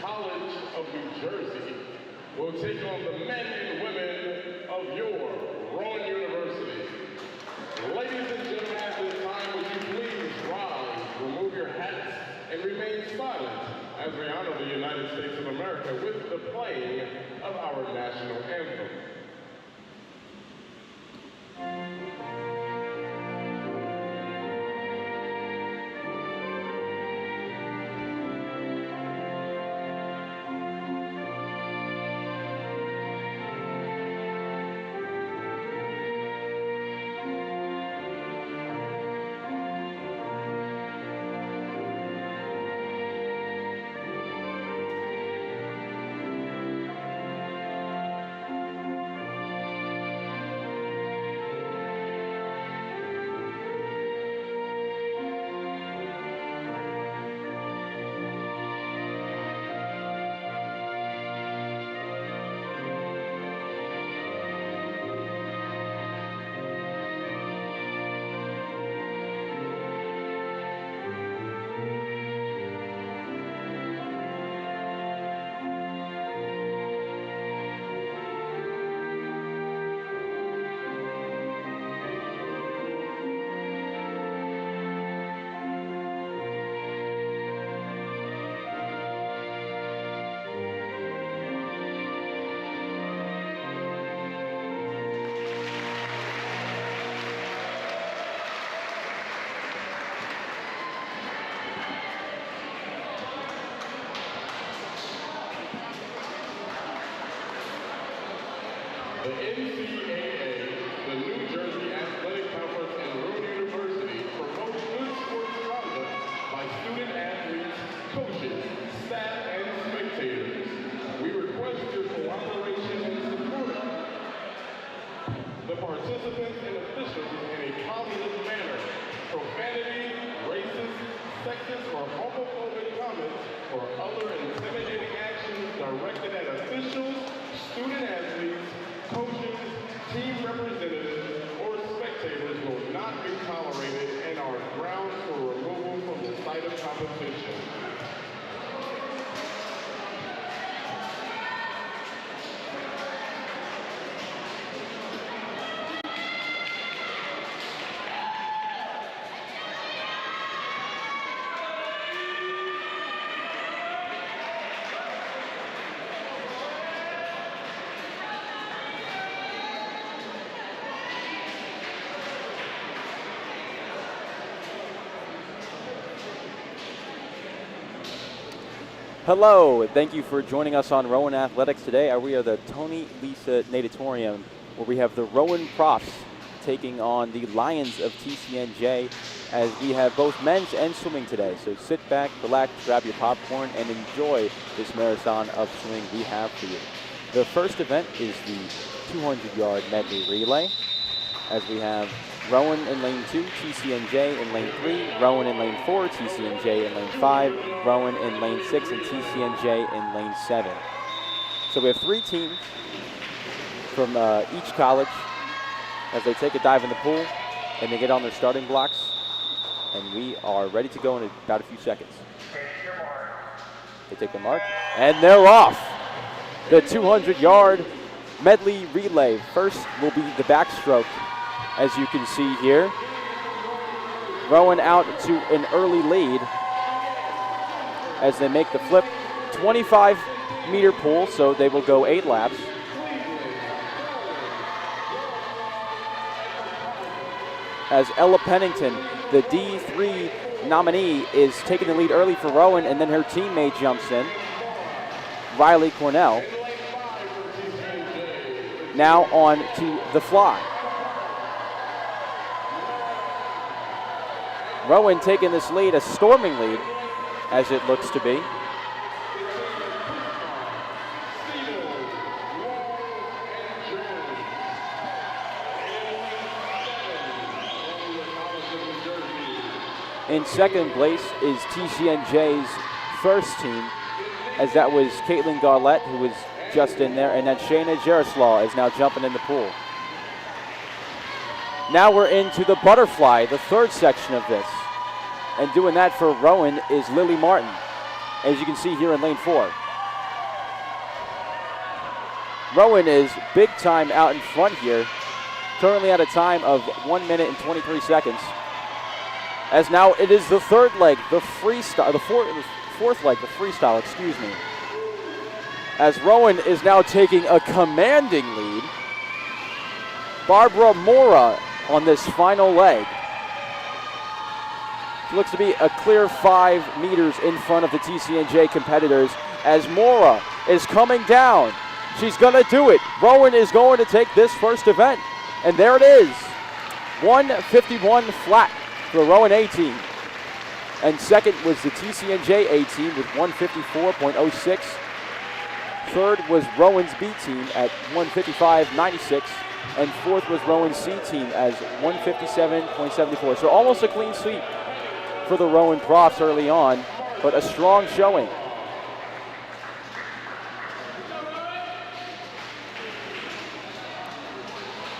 College of New Jersey will take on the men and women of your Rowan University. Ladies and gentlemen, at this time, would you please rise, remove your hats, and remain silent as we honor the United States of America with the playing of our national anthem. The NCAA, the New Jersey Athletic Conference, and Rowan University promotes good sports conduct by student athletes, coaches, staff, and spectators. We request your cooperation and support the participants and officials in a positive manner. Profanity, racist, sexist, or homophobic comments or other intimidating actions directed at officials, student athletes, coaches, team representatives, or spectators will not be tolerated and are grounds for removal from the site of competition. Hello, and thank you for joining us on Rowan Athletics today. We are the Tony Lisa Natatorium, where we have the Rowan Profs taking on the Lions of TCNJ, as we have both men's and swimming today. So sit back, relax, grab your popcorn, and enjoy this marathon of swimming we have for you. The first event is the 200-yard medley relay, as we have Rowan in lane 2, TCNJ in lane 3, Rowan in lane 4, TCNJ in lane 5, Rowan in lane 6, and TCNJ in lane 7. So we have 3 teams from each college as they take a dive in the pool and they get on their starting blocks, and we are ready to go in about a few seconds. They take the mark, and they're off. The 200-yard medley relay. First will be the backstroke, as you can see here. Rowan out to an early lead as they make the flip. 25-meter pool, so they will go 8 laps. As Ella Pennington, the D3 nominee, is taking the lead early for Rowan, and then her teammate jumps in, Riley Cornell. Now on to the fly. Rowan taking this lead, a storming lead, as it looks to be. In second place is TCNJ's first team, as that was Caitlin Garlett, who was just in there, and then Shayna Jerislaw is now jumping in the pool. Now we're into the butterfly, the third section of this. And doing that for Rowan is Lily Martin, as you can see here in lane 4. Rowan is big time out in front here, currently at a time of 1 minute and 23 seconds. As now it is the third leg, the freestyle, the fourth leg, the freestyle, excuse me. As Rowan is now taking a commanding lead. Barbara Mora on this final leg. She looks to be a clear 5 meters in front of the TCNJ competitors as Mora is coming down. She's gonna do it. Rowan is going to take this first event. And there it is. 151 flat for the Rowan A team. And second was the TCNJ A team with 154.06. Third was Rowan's B team at 155.96. And fourth was Rowan's C team as 157.74. So almost a clean sweep for the Rowan Profs early on, but a strong showing.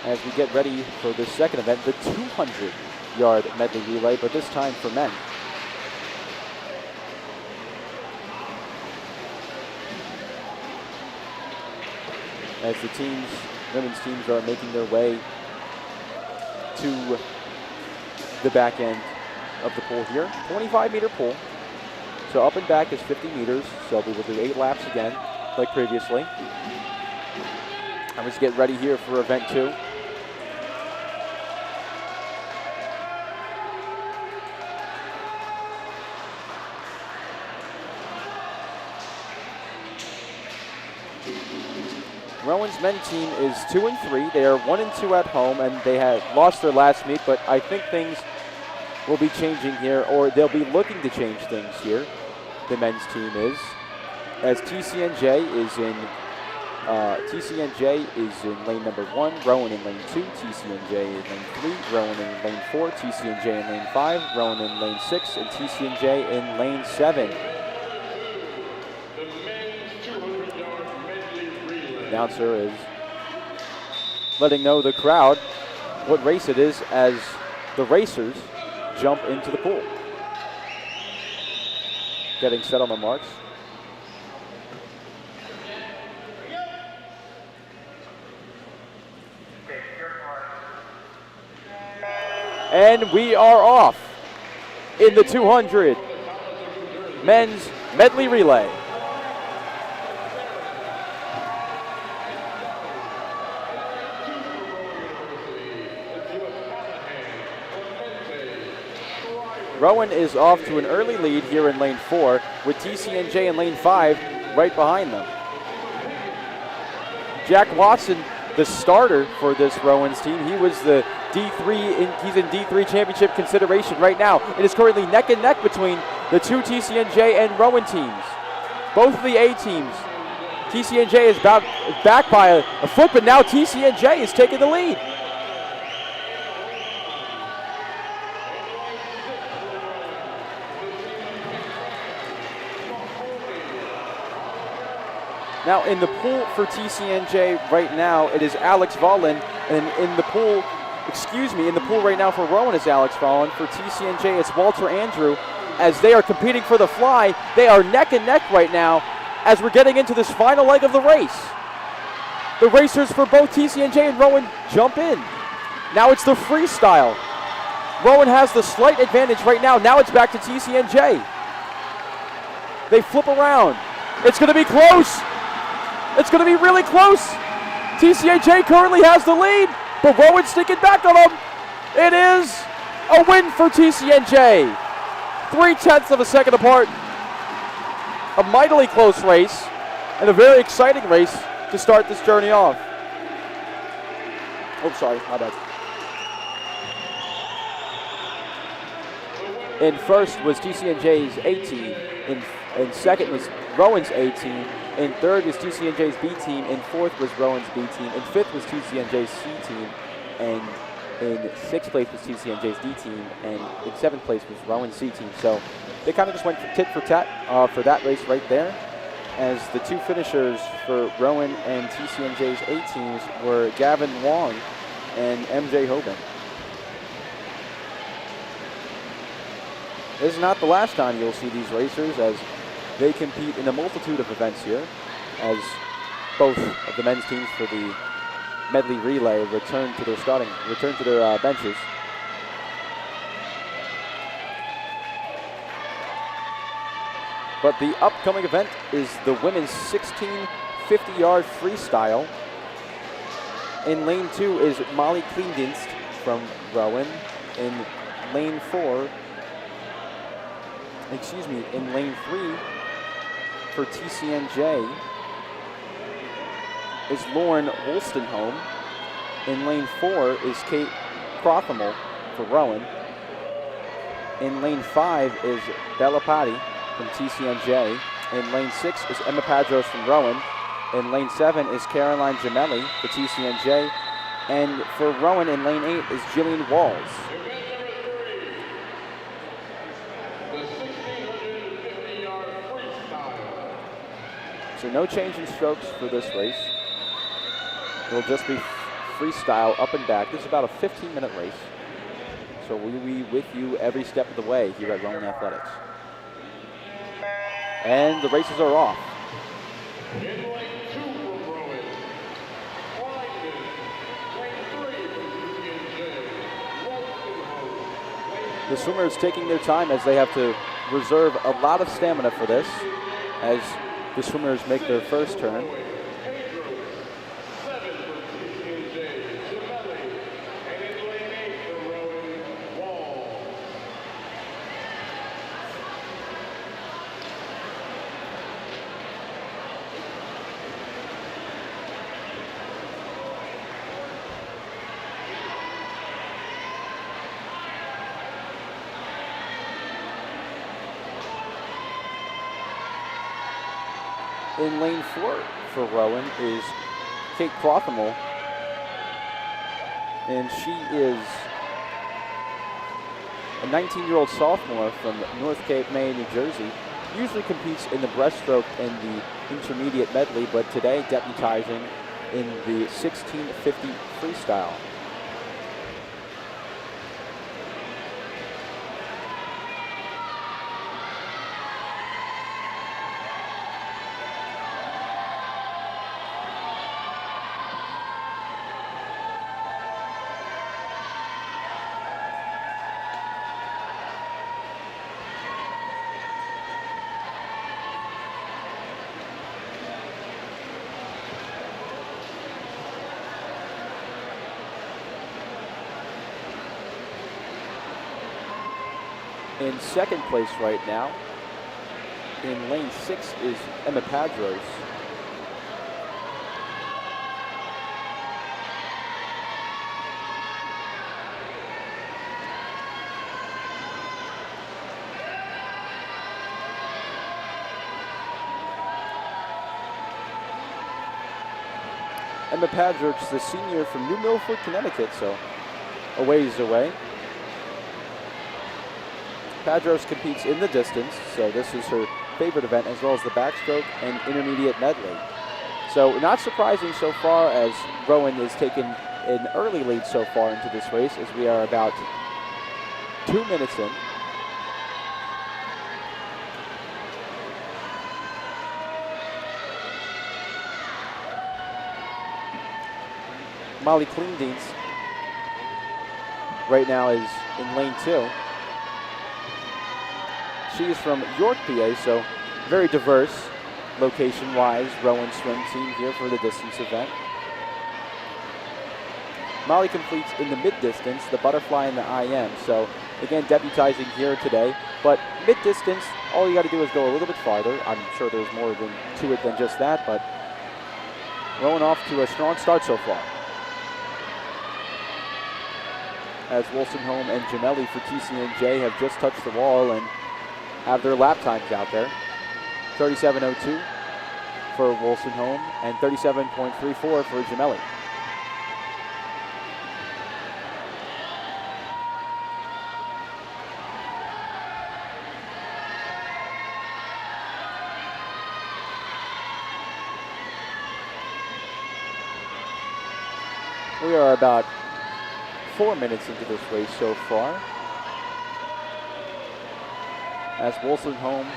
As we get ready for the second event, the 200-yard medley relay, but this time for men. As the teams, women's teams are making their way to the back end of the pool here. 25-meter pool. So up and back is 50 meters. So we will do 8 laps again, like previously. And let's get ready here for event 2. Rowan's men team is 2-3. They are 1-2 at home, and they had lost their last meet, but I think things will be changing here, or they'll be looking to change things here. The men's team is, as TCNJ is in lane number 1, Rowan in lane 2, TCNJ in lane 3, Rowan in lane 4, TCNJ in lane 5, Rowan in lane 6, and TCNJ in lane 7. Announcer is letting know the crowd what race it is as the racers jump into the pool. Getting set on the marks. And we are off in the 200 men's medley relay. Rowan is off to an early lead here in lane 4 with TCNJ in lane 5 right behind them. Jack Watson, the starter for this Rowan's team, he was the he's in D3 championship consideration right now. It is currently neck and neck between the two TCNJ and Rowan teams. Both of the A teams. TCNJ is back by a foot, but now TCNJ is taking the lead. Now in the pool for TCNJ right now, it is Alex Vollen, and in the pool right now for Rowan is Alex Vollen. For TCNJ, it's Walter Andrew. As they are competing for the fly, they are neck and neck right now as we're getting into this final leg of the race. The racers for both TCNJ and Rowan jump in. Now it's the freestyle. Rowan has the slight advantage right now. Now it's back to TCNJ. They flip around. It's going to be close. It's going to be really close. TCNJ currently has the lead, but Rowan's sticking back on them. It is a win for TCNJ. 0.3 of a second apart. A mightily close race and a very exciting race to start this journey off. Oh, sorry, my bad. In first was TCNJ's A team. In second was Rowan's A team. In third was TCNJ's B team. In fourth was Rowan's B team. In fifth was TCNJ's C team. And in sixth place was TCNJ's D team. And in seventh place was Rowan's C team. So they kind of just went tit for tat for that race right there. As the two finishers for Rowan and TCNJ's A teams were Gavin Wong and MJ Hoban. This is not the last time you'll see these racers as they compete in a multitude of events here, as both of the men's teams for the medley relay return to their benches. But the upcoming event is the women's 1650-yard freestyle. In lane 2 is Molly Kleindienst from Rowan. In lane 3 for TCNJ is Lauren Wolstenholme. In lane 4 is Kate Crothamel for Rowan. In lane 5 is Bella Patti from TCNJ. In lane 6 is Emma Padros from Rowan. In lane 7 is Caroline Gemelli for TCNJ. And for Rowan in lane 8 is Jillian Walls. So no change in strokes for this race. It'll just be freestyle up and back. This is about a 15-minute race. So we'll be with you every step of the way here at Rowan Athletics. And the races are off. In lane 2 from Rowan, Lyman. Lane 3 from TCNJ, Wolstenholme. The swimmers taking their time as they have to reserve a lot of stamina for this as the swimmers make their first turn. In lane 4 for Rowan is Kate Crothamel, and she is a 19-year-old sophomore from North Cape May, New Jersey. Usually competes in the breaststroke and the intermediate medley, but today deputizing in the 1650 freestyle. In second place right now, in lane 6 is Emma Padros. Emma Padros, the senior from New Milford, Connecticut, so a ways away. Padros competes in the distance, so this is her favorite event, as well as the backstroke and intermediate medley. So not surprising so far, as Rowan has taken an early lead so far into this race, as we are about 2 minutes in. Molly Kleindienst right now is in lane 2. She is from York, PA, so very diverse location-wise Rowan swim team here for the distance event. Molly completes in the mid-distance, the butterfly and the IM, so again deputizing here today. But mid-distance, all you got to do is go a little bit farther. I'm sure there's more to it than just that, but Rowan off to a strong start so far, as Wolstenholme and Gemelli for TCNJ have just touched the wall and have their lap times out there. 37.02 for Wolstenholme and 37.34 for Gemelli. We are about 4 minutes into this race so far, as Wolstenholme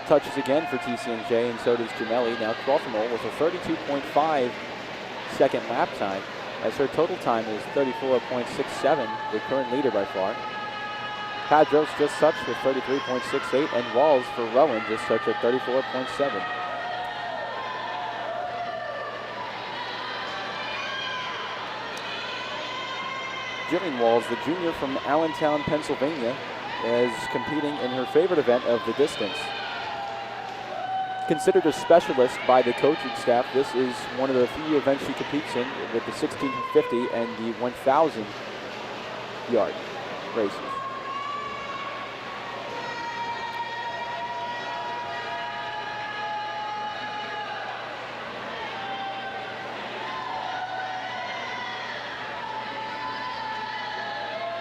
touches again for TCNJ, and so does Gemelli. Now Crawford with a 32.5 second lap time, as her total time is 34.67, the current leader by far. Padros just touched with 33.68, and Walls for Rowan just touched at 34.7. Jillian Walls, the junior from Allentown, Pennsylvania, is competing in her favorite event of the distance. Considered a specialist by the coaching staff, this is one of the few events she competes in, with the 1650 and the 1,000 yard races.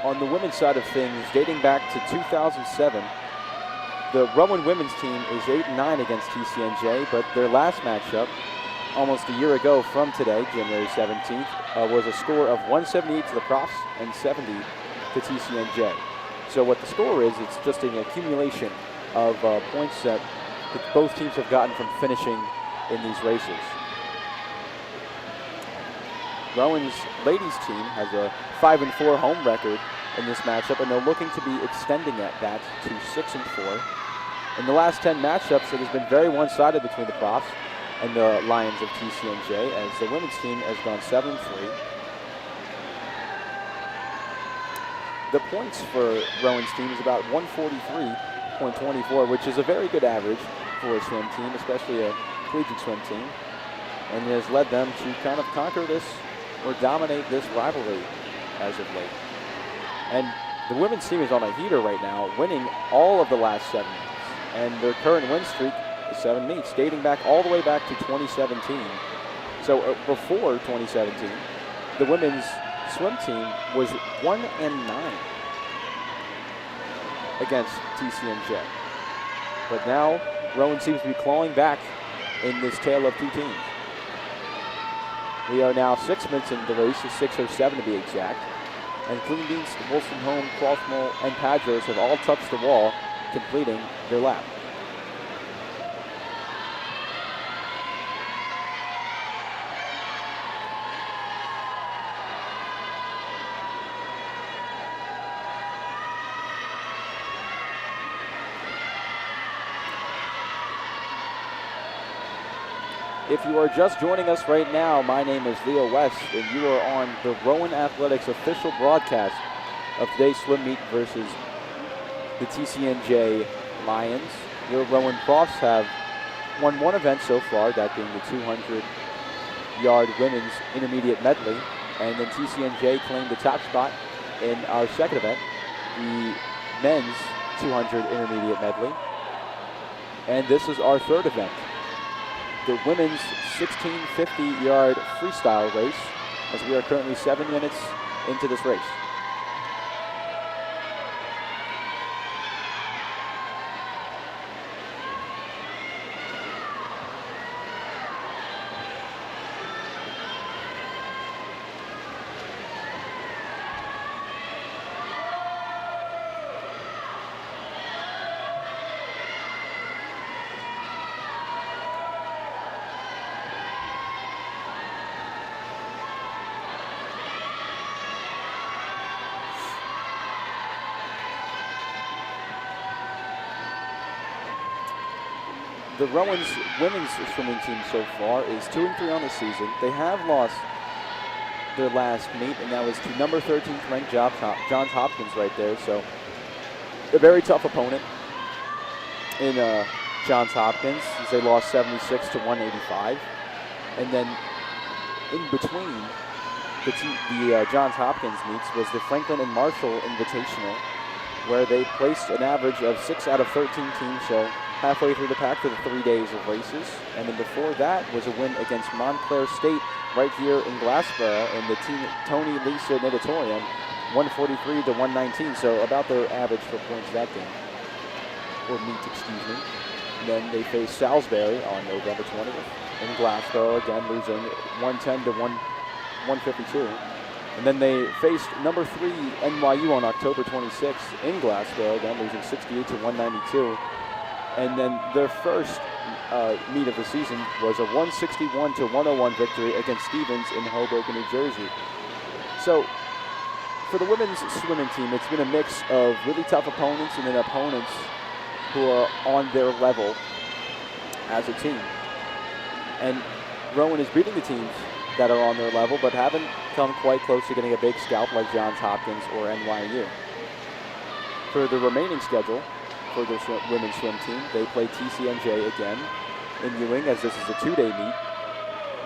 On the women's side of things, dating back to 2007, the Rowan women's team is 8-9 against TCNJ, but their last matchup, almost a year ago from today, January 17th, was a score of 178 to the Profs and 70 to TCNJ. So what the score is, it's just an accumulation of points that both teams have gotten from finishing in these races. Rowan's ladies team has a 5-4 home record in this matchup, and they're looking to be extending that to 6-4. In the last 10 matchups, it has been very one-sided between the Profs and the Lions of TCNJ, as the women's team has gone 7-3. The points for Rowan's team is about 143.24, which is a very good average for a swim team, especially a collegiate swim team, and it has led them to kind of conquer this or dominate this rivalry as of late. And the women's team is on a heater right now, winning all of the last 7 meets. And their current win streak is 7 meets, dating back all the way back to 2017. So before 2017, the women's swim team was 1-9 against TCNJ. But now, Rowan seems to be clawing back in this tale of two teams. We are now 6 minutes into the race, 6:07 to be exact. And Clean Beans, Wolstenholme, Crawford, and Padros have all touched the wall, completing their lap. If you are just joining us right now, my name is Leo West, and you are on the Rowan Athletics official broadcast of today's swim meet versus the TCNJ Lions. Your Rowan Profs have won one event so far, that being the 200-yard women's intermediate medley, and then TCNJ claimed the top spot in our second event, the men's 200 intermediate medley. And this is our third event, the women's 1650-yard freestyle race, as we are currently 7 minutes into this race. The Rowan's women's swimming team so far is 2-3 on the season. They have lost their last meet, and that was to number 13th ranked Johns Hopkins right there. So a very tough opponent in Johns Hopkins, as they lost 76 to 185. And then in between the Johns Hopkins meets was the Franklin and Marshall Invitational, where they placed an average of 6 out of 13 teams, so halfway through the pack for the 3 days of races. And then before that was a win against Montclair State right here in Glassboro in the Tony Lisa Natatorium, 143 to 119, so about their average for points that game, or meet, excuse me. And then they face Salisbury on November 20th in Glassboro, again losing 110 to 152. And then they faced number 3 NYU on October 26th in Glassboro, again losing 68 to 192. And then their first meet of the season was a 161-101 victory against Stevens in Hoboken, New Jersey. So for the women's swimming team, it's been a mix of really tough opponents and then opponents who are on their level as a team. And Rowan is beating the teams that are on their level, but haven't come quite close to getting a big scalp like Johns Hopkins or NYU. For the remaining schedule for the women's swim team, they play TCNJ again in Ewing, as this is a 2-day meet.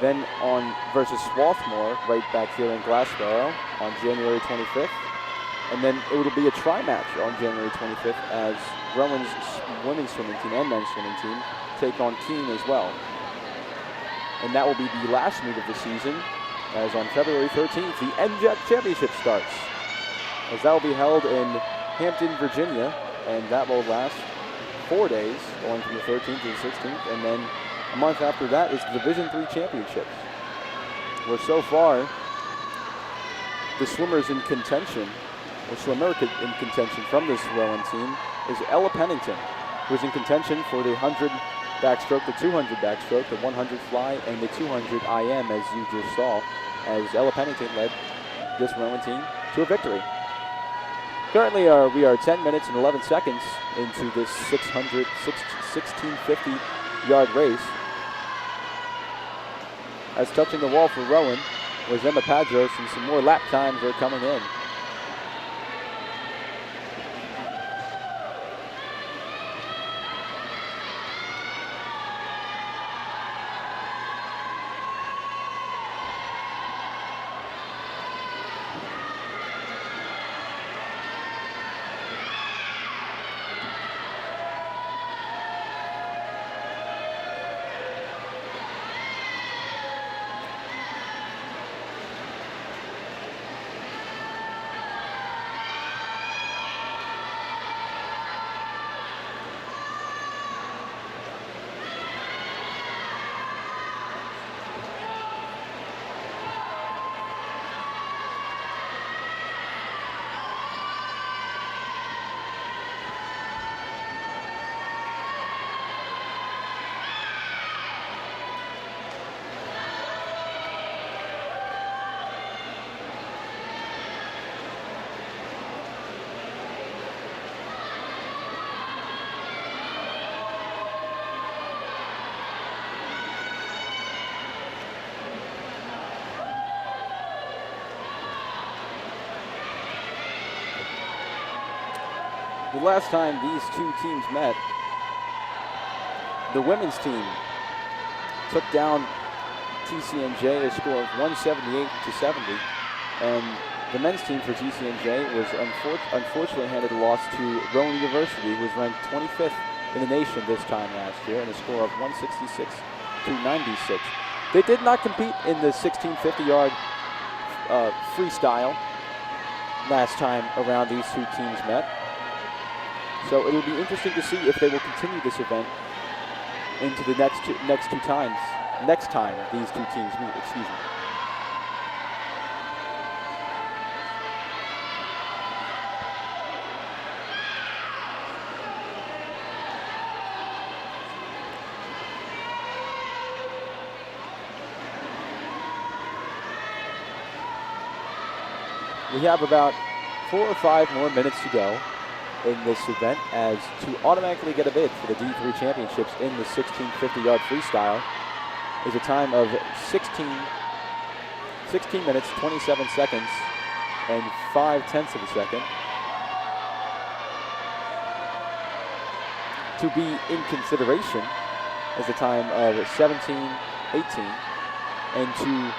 Then on versus Swarthmore, right back here in Glassboro on January 25th. And then it will be a tri-match on January 25th as Rowan's women's swimming team and men's swimming team take on Keene as well. And that will be the last meet of the season, as on February 13th, the NJAC Championship starts, as that will be held in Hampton, Virginia, and that will last 4 days, going from the 13th to the 16th, and then a month after that is the Division III Championships, where so far the swimmers in contention, or swimmer in contention from this Rowan team, is Ella Pennington, who's in contention for the 100 backstroke, the 200 backstroke, the 100 fly, and the 200 IM, as you just saw, as Ella Pennington led this Rowan team to a victory. Currently, we are 10 minutes and 11 seconds into this 1650-yard race. As touching the wall for Rowan was Emma Padros, and some more lap times are coming in. The last time these two teams met, the women's team took down TCNJ a score of 178-70, and the men's team for TCNJ was unfortunately handed a loss to Rowan University, who was ranked 25th in the nation this time last year, and a score of 166-96. They did not compete in the 1650-yard freestyle last time around these two teams met. So it'll be interesting to see if they will continue this event into the next time these two teams meet, excuse me. We have about 4 or 5 more minutes to go in this event, as to automatically get a bid for the D3 championships in the 1650-yard freestyle is a time of 16 minutes, 27 seconds, and 5/10 of a second. To be in consideration is a time of 17:18, and to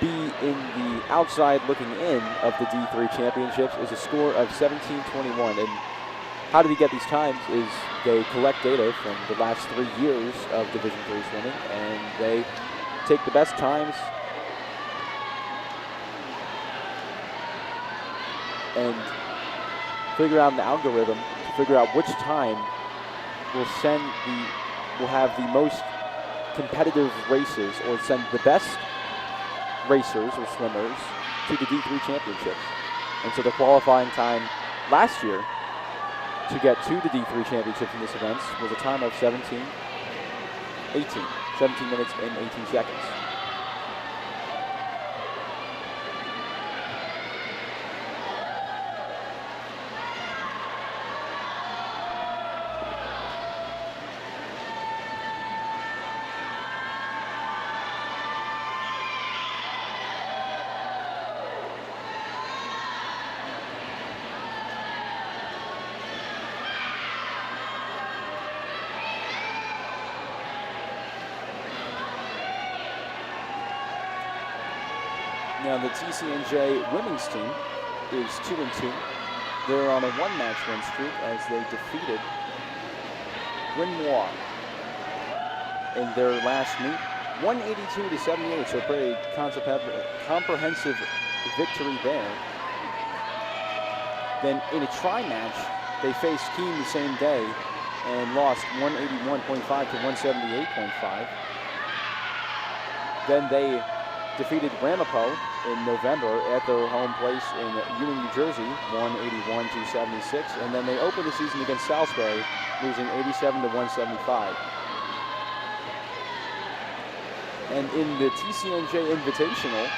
be in the outside looking in of the D3 championships is a score of 17:21. And how did he get these times is they collect data from the last 3 years of Division III swimming, and they take the best times and figure out an algorithm to figure out which time will have the most competitive races, or send the best racers or swimmers to the D3 championships. And so the qualifying time last year to get to the D3 championship in this event was a time of 17 minutes and 18 seconds. Now the TCNJ women's team is 2-2. They're on a one-match win streak as they defeated Grenoir in their last meet, 182-78. So a pretty comprehensive victory there. Then in a tri-match, they faced Keene the same day and lost 181.5 to 178.5. Then they defeated Ramapo in November at their home place in Union, New Jersey, 181-76, and then they opened the season against Salisbury, losing 87-175. And in the TCNJ Invitational,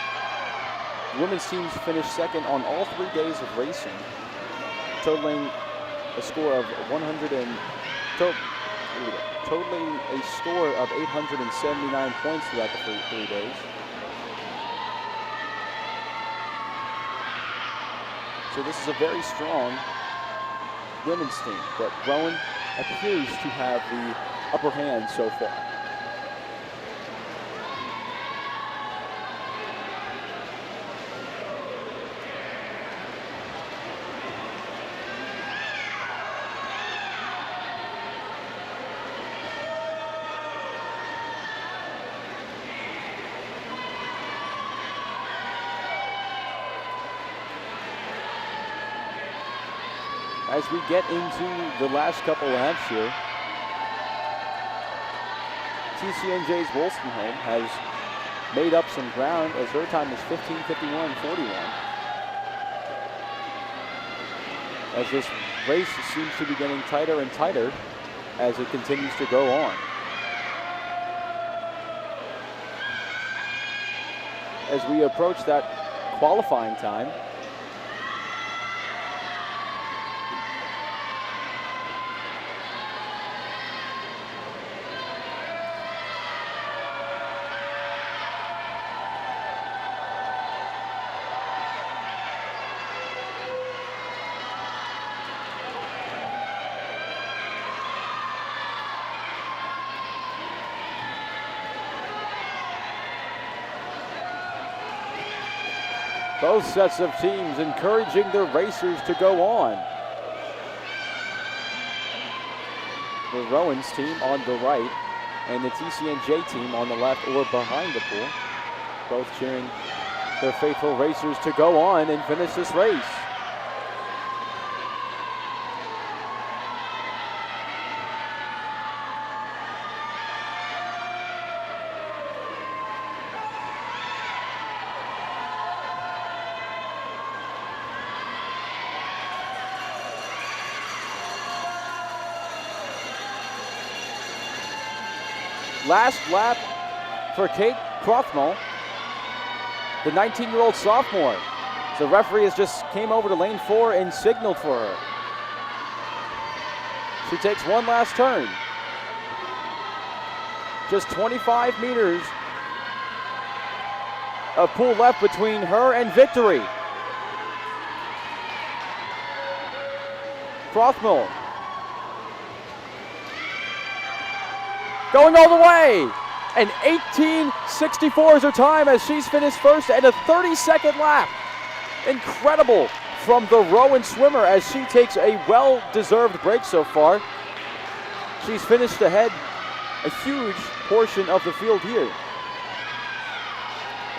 women's teams finished second on all 3 days of racing, totaling a score of 879 points throughout the 3 days. So this is a very strong women's team, but Rowan appears to have the upper hand so far. As we get into the last couple laps here, TCNJ's Wolstenholme has made up some ground as her time is 15:51.41. As this race seems to be getting tighter and tighter as it continues to go on. As we approach that qualifying time, both sets of teams encouraging their racers to go on. The Rowan's team on the right and the TCNJ team on the left or behind the pool, both cheering their faithful racers to go on and finish this race. Last lap for Kate Crothmall, the 19-year-old sophomore. The referee just came over to lane 4 and signaled for her. She takes one last turn. Just 25 meters of pool left between her and victory. Crothmall going all the way, and 18:64 is her time as she's finished first and a 32nd lap. Incredible from the Rowan swimmer as she takes a well-deserved break so far. She's finished ahead a huge portion of the field here.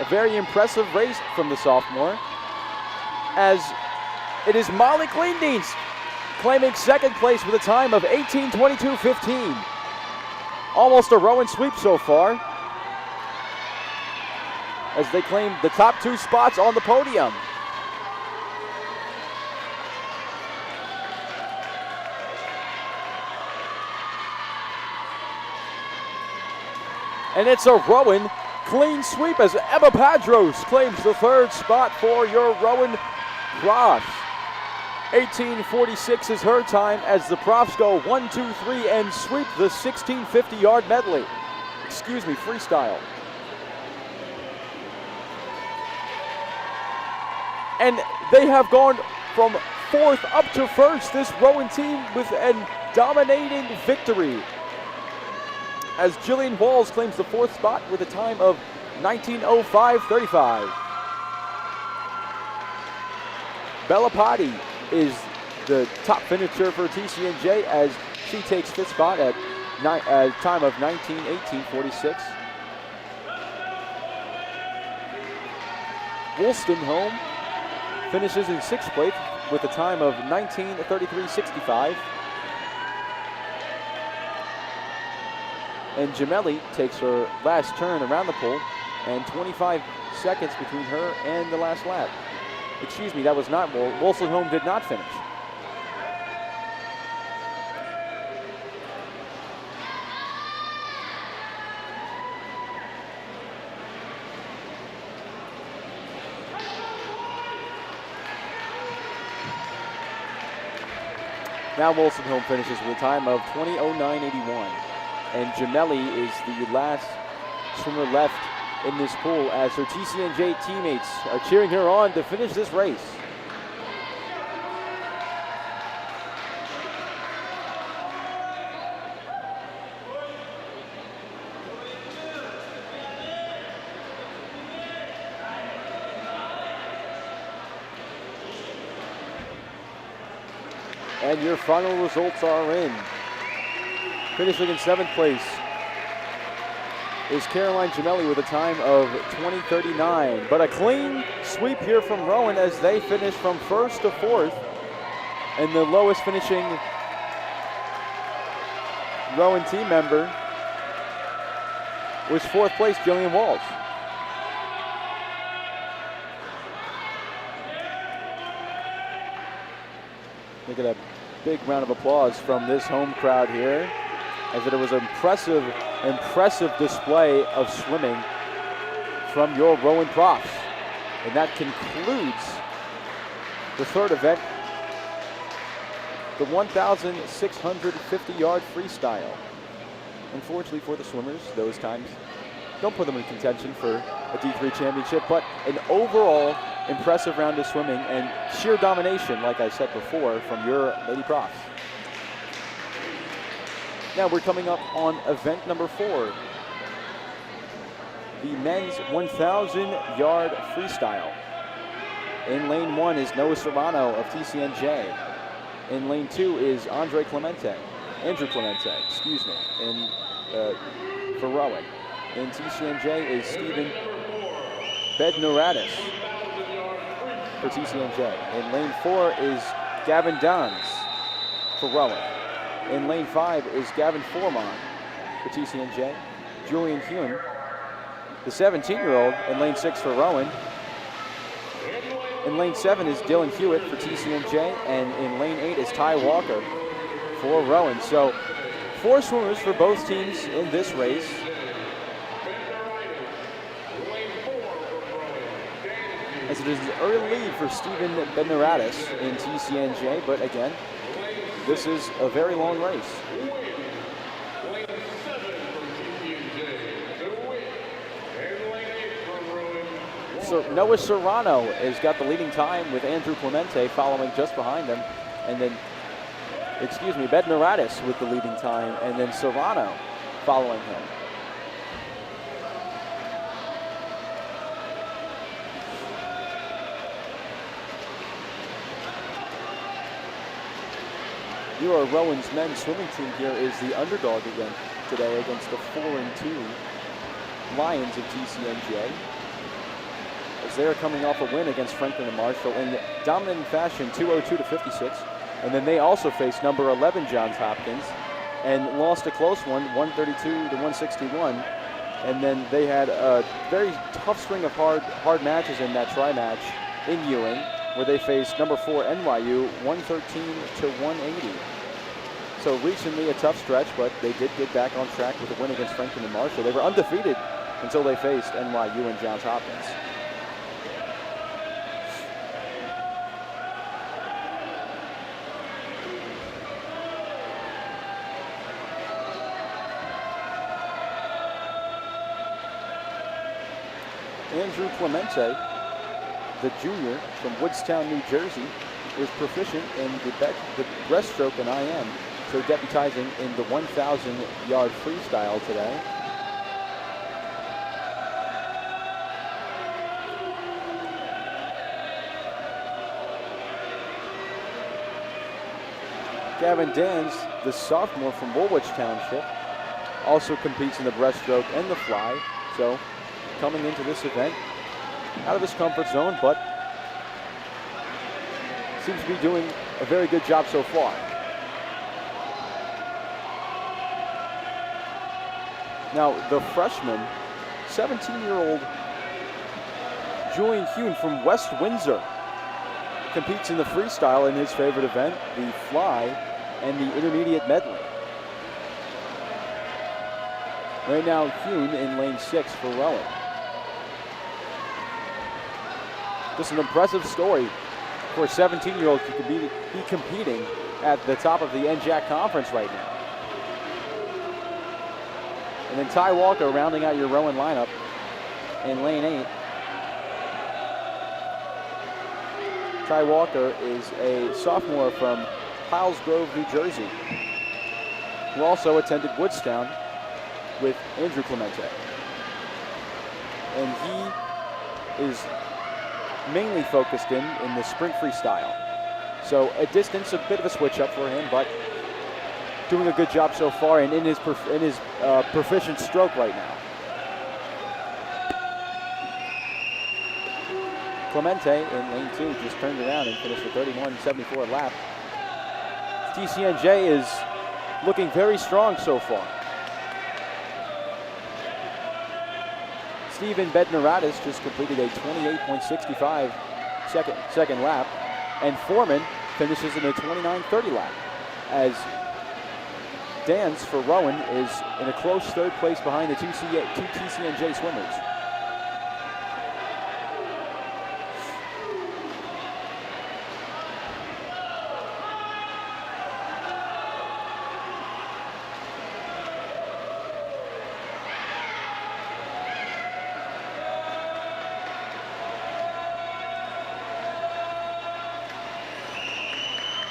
A very impressive race from the sophomore, as it is Molly Kleindienst claiming second place with a time of 18:22.15. Almost a Rowan sweep so far, as they claim the top 2 spots on the podium. And it's a Rowan clean sweep as Emma Padros claims the third spot for your Rowan Profs. 18:46 is her time as the Profs go 1, 2, 3 and sweep the 1650-yard medley. Freestyle. And they have gone from fourth up to first, this Rowan team, with a dominating victory, as Jillian Walls claims the fourth spot with a time of 19:05.35. Bella Potty is the top finisher for TCNJ as she takes fifth spot at a time of 19:18.46. Wollstonholme finishes in sixth place with a time of 19:33.65. And Gemelli takes her last turn around the pole, and 25 seconds between her and the last lap. Excuse me, that was not Wollstonholme did not finish. Now Wollstonholme finishes with a time of 20:09.81. And Gemelli is the last swimmer left in this pool as her TCNJ teammates are cheering her on to finish this race. And your final results are in. Finishing in seventh place is Caroline Gemelli with a time of 20:39. But a clean sweep here from Rowan as they finish from first to fourth. And the lowest finishing Rowan team member was fourth place, Jillian Walls. Look at a big round of applause from this home crowd here, as it was an impressive display of swimming from your Rowan Profs. And that concludes the third event, the 1,650-yard freestyle. Unfortunately for the swimmers, those times don't put them in contention for a D3 championship, but an overall impressive round of swimming and sheer domination, like I said before, from your Lady Profs. Now we're coming up on event number 4, the men's 1,000-yard freestyle. In lane 1 is Noah Serrano of TCNJ. In lane 2 is Andrew Clemente, for Rowan. In TCNJ is Stephen Bednaradis for TCNJ. In lane 4 is Gavin Dons for Rowan. In lane 5 is Gavin Foreman for TCNJ. Julian Hune, the 17-year-old, in lane 6 for Rowan. In lane 7 is Dylan Hewitt for TCNJ, and in lane 8 is Ty Walker for Rowan. So 4 swimmers for both teams in this race. As it is an early lead for Stephen Bednaradis in TCNJ, but again, this is a very long race. So Noah Serrano has got the leading time with Andrew Clemente following just behind him. And then, Bednaradis with the leading time, and then Serrano following him. Your Rowan's men's swimming team here is the underdog again today against the 4-2 Lions of TCNJ, as they are coming off a win against Franklin and Marshall in dominant fashion, 202-56. And then they also faced number 11 Johns Hopkins and lost a close one, 132-161. And then they had a very tough string of hard matches in that tri-match in Ewing, where they faced number 4 NYU, 113-180. So recently a tough stretch, but they did get back on track with a win against Franklin and Marshall. They were undefeated until they faced NYU and Johns Hopkins. Andrew Clemente, the junior from Woodstown, New Jersey, is proficient in the breaststroke and IM, so deputizing in the 1,000-yard freestyle today. Gavin Dans, the sophomore from Woolwich Township, also competes in the breaststroke and the fly, so coming into this event out of his comfort zone, but seems to be doing a very good job so far. Now, the freshman, 17-year-old Julian Hune from West Windsor, competes in the freestyle in his favorite event, the fly and the intermediate medley. Right now, Hune in lane 6 for Rowan. Just an impressive story for a 17-year-old to be competing at the top of the NJAC conference right now. And then Ty Walker rounding out your Rowan lineup in lane 8. Ty Walker is a sophomore from Piles Grove, New Jersey, who also attended Woodstown with Andrew Clemente. And he is mainly focused in the sprint freestyle. So a distance, a bit of a switch up for him, but doing a good job so far and in his proficient stroke right now. Clemente in lane 2 just turned around and finished a 31.74 lap. TCNJ is looking very strong so far. Stephen Bednaradis just completed a 28.65 second lap, and Foreman finishes in a 29.30 lap, as Dans for Rowan is in a close third place behind the two TCNJ swimmers.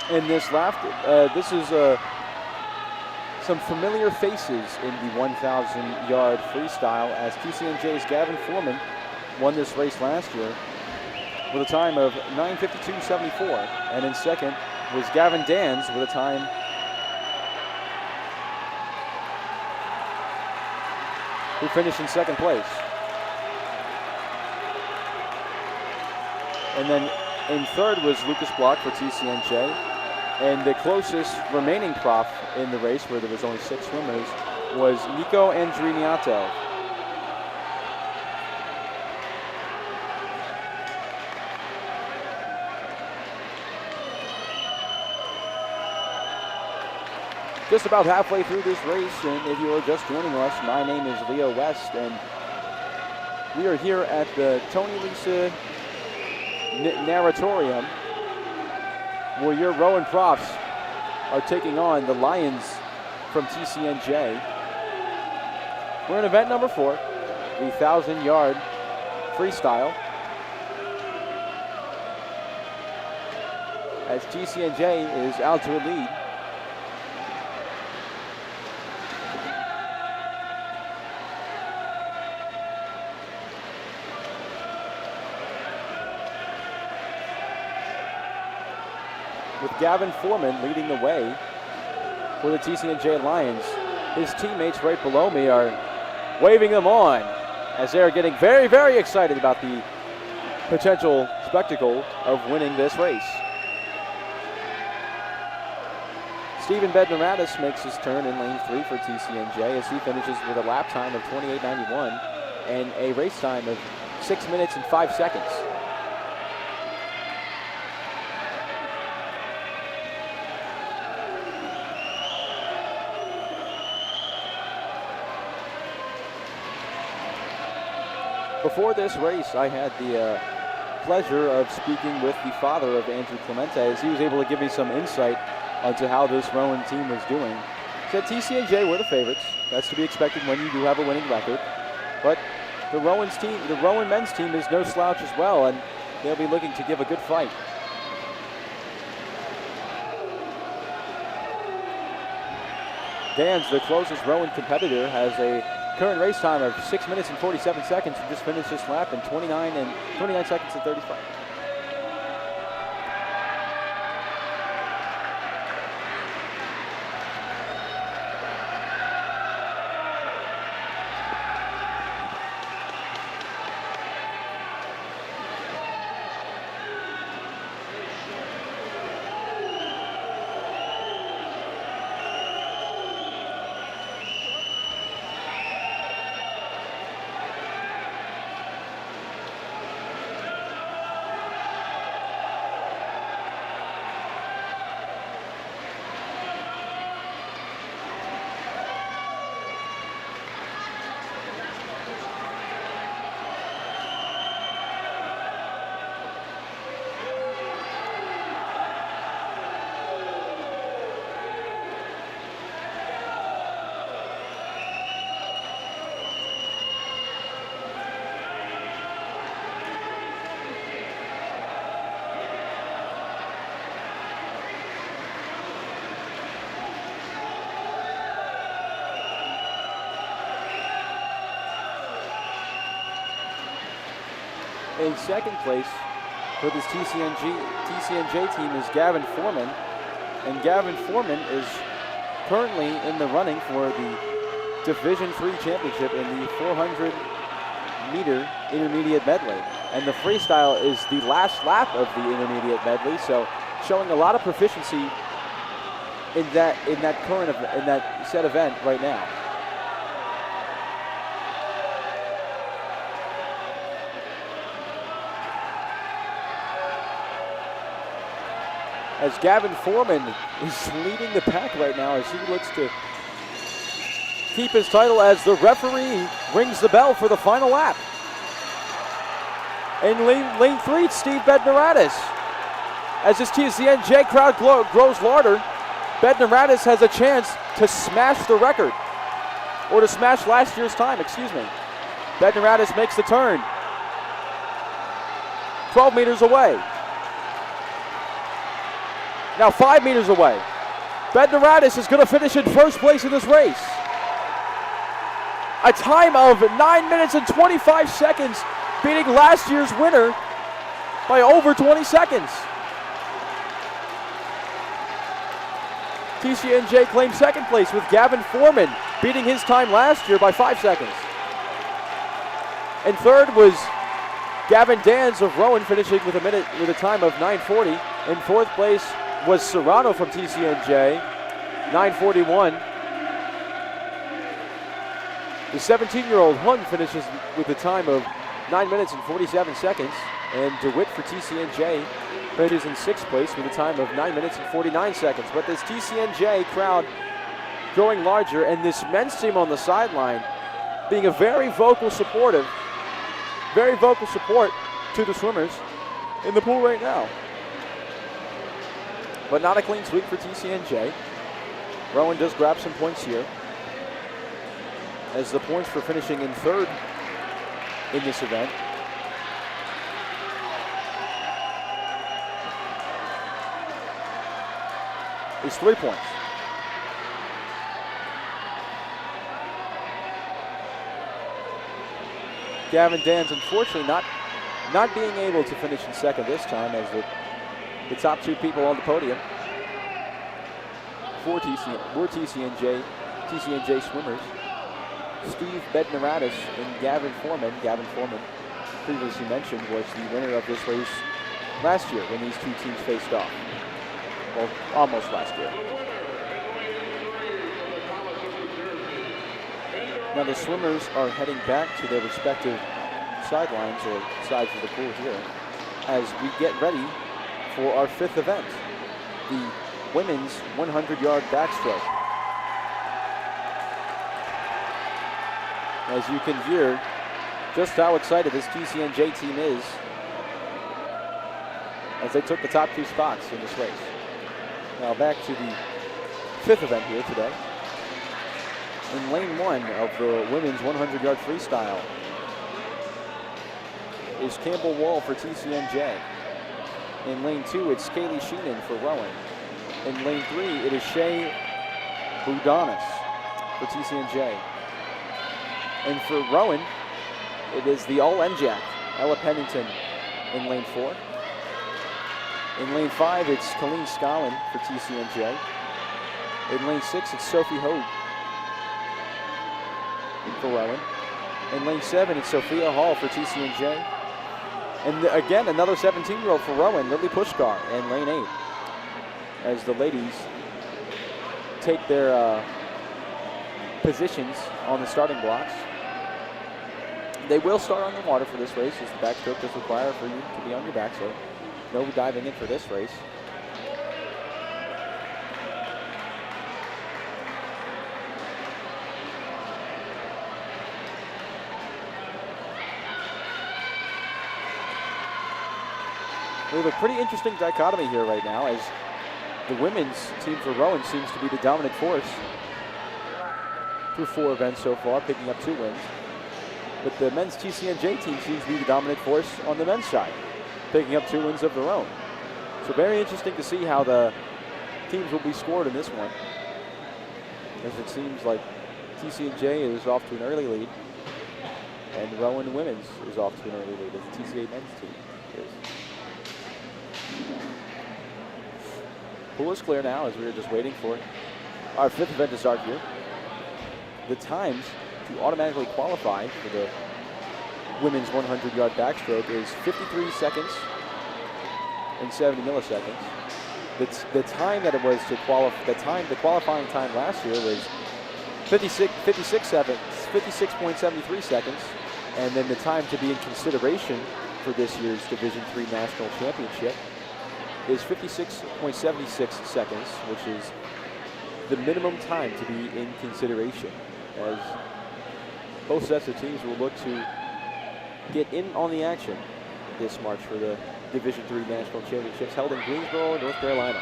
In this lap, this is some familiar faces in the 1,000-yard freestyle, as TCNJ's Gavin Foreman won this race last year with a time of 9:52.74, and in second was Gavin Dans with a time who finished in second place. And then in third was Lucas Block for TCNJ. And the closest remaining prof in the race, where there was only 6 swimmers, was Nico Andriniato. Just about halfway through this race, and if you are just joining us, my name is Leo West, and we are here at the Tony Lisa Naratorium, where your Rowan profs are taking on the Lions from TCNJ. We're in event number 4, the 1,000-yard freestyle, as TCNJ is out to a lead. With Gavin Foreman leading the way for the TCNJ Lions. His teammates right below me are waving them on as they're getting very, very excited about the potential spectacle of winning this race. Stephen Bednaradis makes his turn in lane 3 for TCNJ as he finishes with a lap time of 28.91 and a race time of 6 minutes and 5 seconds. Before this race, I had the pleasure of speaking with the father of Andrew Clemente, as he was able to give me some insight onto how this Rowan team was doing. He said TCNJ were the favorites. That's to be expected when you do have a winning record. But the Rowan men's team is no slouch as well, and they'll be looking to give a good fight. Dans, the closest Rowan competitor, has a current race time of 6 minutes and 47 seconds. He just finished this lap in 29 seconds and 35. In second place for this TCNJ team is Gavin Foreman. And Gavin Foreman is currently in the running for the Division III championship in the 400-meter intermediate medley. And the freestyle is the last lap of the intermediate medley, so showing a lot of proficiency in that set event right now. As Gavin Foreman is leading the pack right now as he looks to keep his title as the referee rings the bell for the final lap. In lane 3, Steve Bednaratis. As this TCNJ crowd grows louder, Bednaratis has a chance to smash the record, or to smash last year's time, excuse me. Bednaratis makes the turn. 12 meters away. Now 5 meters away. Bednaratis is going to finish in first place in this race. A time of 9 minutes and 25 seconds, beating last year's winner by over 20 seconds. TCNJ claims second place with Gavin Foreman beating his time last year by 5 seconds. And third was Gavin Dans of Rowan, finishing with a time of 9:40. In fourth place was Serrano from TCNJ, 9:41. The 17-year-old Hun finishes with a time of 9 minutes and 47 seconds. And DeWitt for TCNJ finishes in sixth place with a time of 9 minutes and 49 seconds. But this TCNJ crowd growing larger, and this men's team on the sideline being a very vocal support to the swimmers in the pool right now. But not a clean sweep for TCNJ. Rowan does grab some points here, as the points for finishing in third in this event is 3 points. Gavin Dans, unfortunately, not being able to finish in second this time, as the top two people on the podium for TCNJ swimmers, Steve Bednaratis and Gavin Foreman. Gavin Foreman, previously mentioned, was the winner of this race last year when these two teams faced off. Well, almost last year. Now the swimmers are heading back to their respective sidelines, or sides of the pool here, as we get ready for our fifth event, the women's 100-yard backstroke. As you can hear, just how excited this TCNJ team is as they took the top 2 spots in this race. Now back to the 5th event here today. In lane 1 of the women's 100-yard freestyle is Campbell Wall for TCNJ. In lane 2, it's Kaylee Sheenan for Rowan. In lane 3, it is Shay Budanis for TCNJ. And for Rowan, it is the all-NJAC, Ella Pennington in lane 4. In lane 5, it's Colleen Scollin for TCNJ. In lane 6, it's Sophie Hogue for Rowan. In lane 7, it's Sophia Hall for TCNJ. And again, another 17-year-old for Rowan, Lily Pushkar in lane 8. As the ladies take their positions on the starting blocks. They will start on the water for this race, as the backstroke does require for you to be on your back, so no diving in for this race. We have a pretty interesting dichotomy here right now, as the women's team for Rowan seems to be the dominant force through 4 events so far, picking up 2 wins. But the men's TCNJ team seems to be the dominant force on the men's side, picking up 2 wins of their own. So very interesting to see how the teams will be scored in this one, as it seems like TCNJ is off to an early lead, and Rowan women's is off to an early lead, as the TCA men's team is. Pool is clear now, as we are just waiting for our 5th event to start here. The times to automatically qualify for the women's 100-yard backstroke is 53 seconds and 70 milliseconds. The time that it was to qualify, the qualifying time last year was 56.73 seconds, and then the time to be in consideration for this year's Division III National Championship is 56.76 seconds, which is the minimum time to be in consideration, as both sets of teams will look to get in on the action this March for the Division III National Championships held in Greensboro, North Carolina.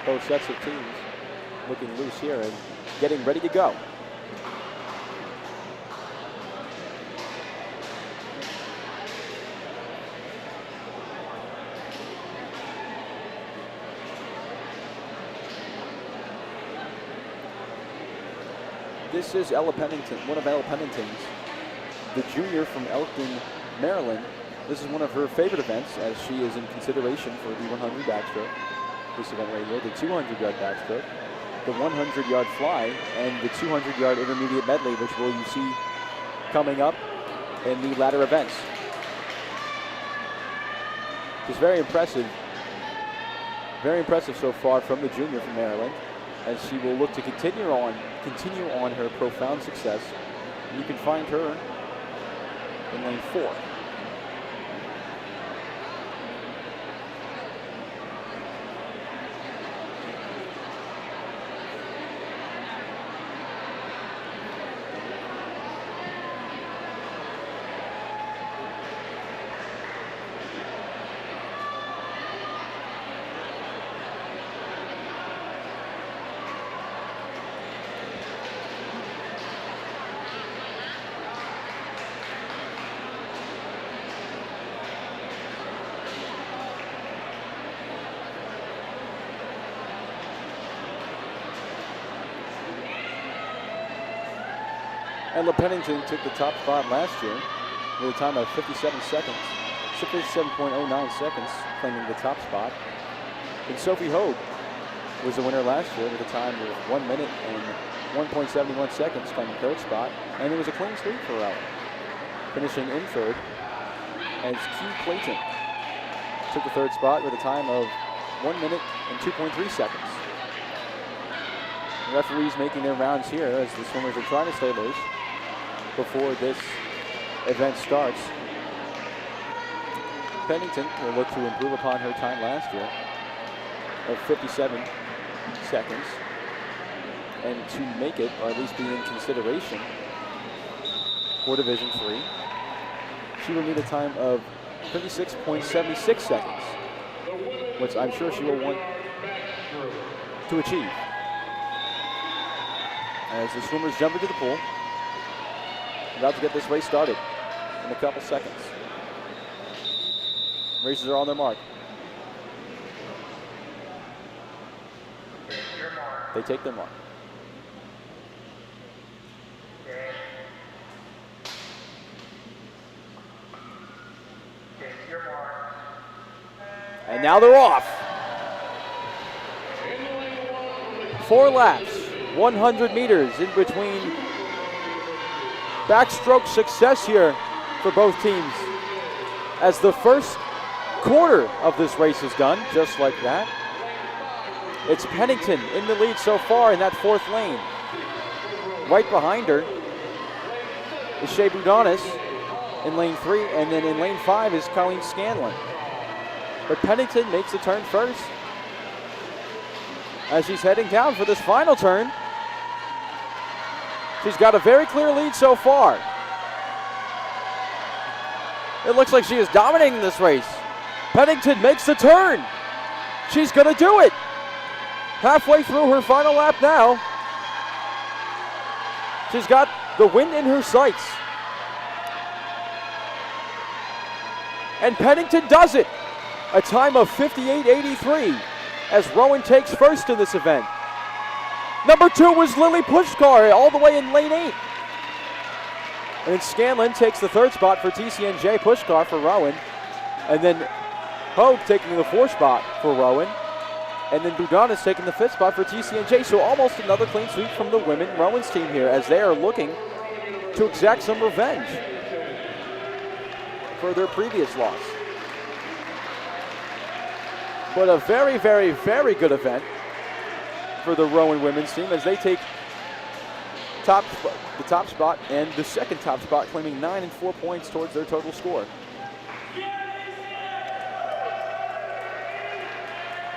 Both sets of teams looking loose here and getting ready to go. This is Ella Pennington, one of Ella Pennington's, the junior from Elkton, Maryland. This is one of her favorite events, as she is in consideration for the 100 backstroke. This event right here, the 200-yard backstroke, the 100-yard fly, and the 200-yard intermediate medley, which you see coming up in the latter events. Just very impressive so far from the junior from Maryland, as she will look to continue on her profound success. And you can find her in lane 4. Ella Pennington took the top spot last year with a time of 57.09 seconds, claiming the top spot. And Sophie Hogue was the winner last year with a time of 1 minute and 1.71 seconds, claiming third spot. And it was a clean sweep for Rowan, finishing in third, as Q Clayton took the third spot with a time of 1 minute and 2.3 seconds. The referees making their rounds here as the swimmers are trying to stay loose before this event starts. Pennington will look to improve upon her time last year of 57 seconds. and to make it, or at least be in consideration for Division III. She will need a time of 36.76 seconds, which I'm sure she will want to achieve. As the swimmers jump into the pool, about to get this race started in a couple seconds. Racers are on their mark. They take their mark. And now they're off. 4 laps, 100 meters in between. Backstroke success here for both teams as the first quarter of this race is done, just like that. It's Pennington in the lead so far in that 4th lane. Right behind her is Shea Budonis in lane 3, and then in lane 5 is Colleen Scanlon. But Pennington makes the turn first as she's heading down for this final turn. She's got a very clear lead so far. It looks like she is dominating this race. Pennington makes the turn. She's going to do it. Halfway through her final lap now. She's got the win in her sights. And Pennington does it. A time of 58.83 as Rowan takes first in this event. Number 2 was Lily Pushkar all the way in lane 8. And Scanlon takes the 3rd spot for TCNJ, Pushkar for Rowan. And then Hogue taking the 4th spot for Rowan. And then Budonis taking the 5th spot for TCNJ. So almost another clean sweep from the women Rowan's team here as they are looking to exact some revenge for their previous loss. But a very, very, very good event for the Rowan women's team as they take the top spot and the second top spot, claiming 9 and 4 points towards their total score.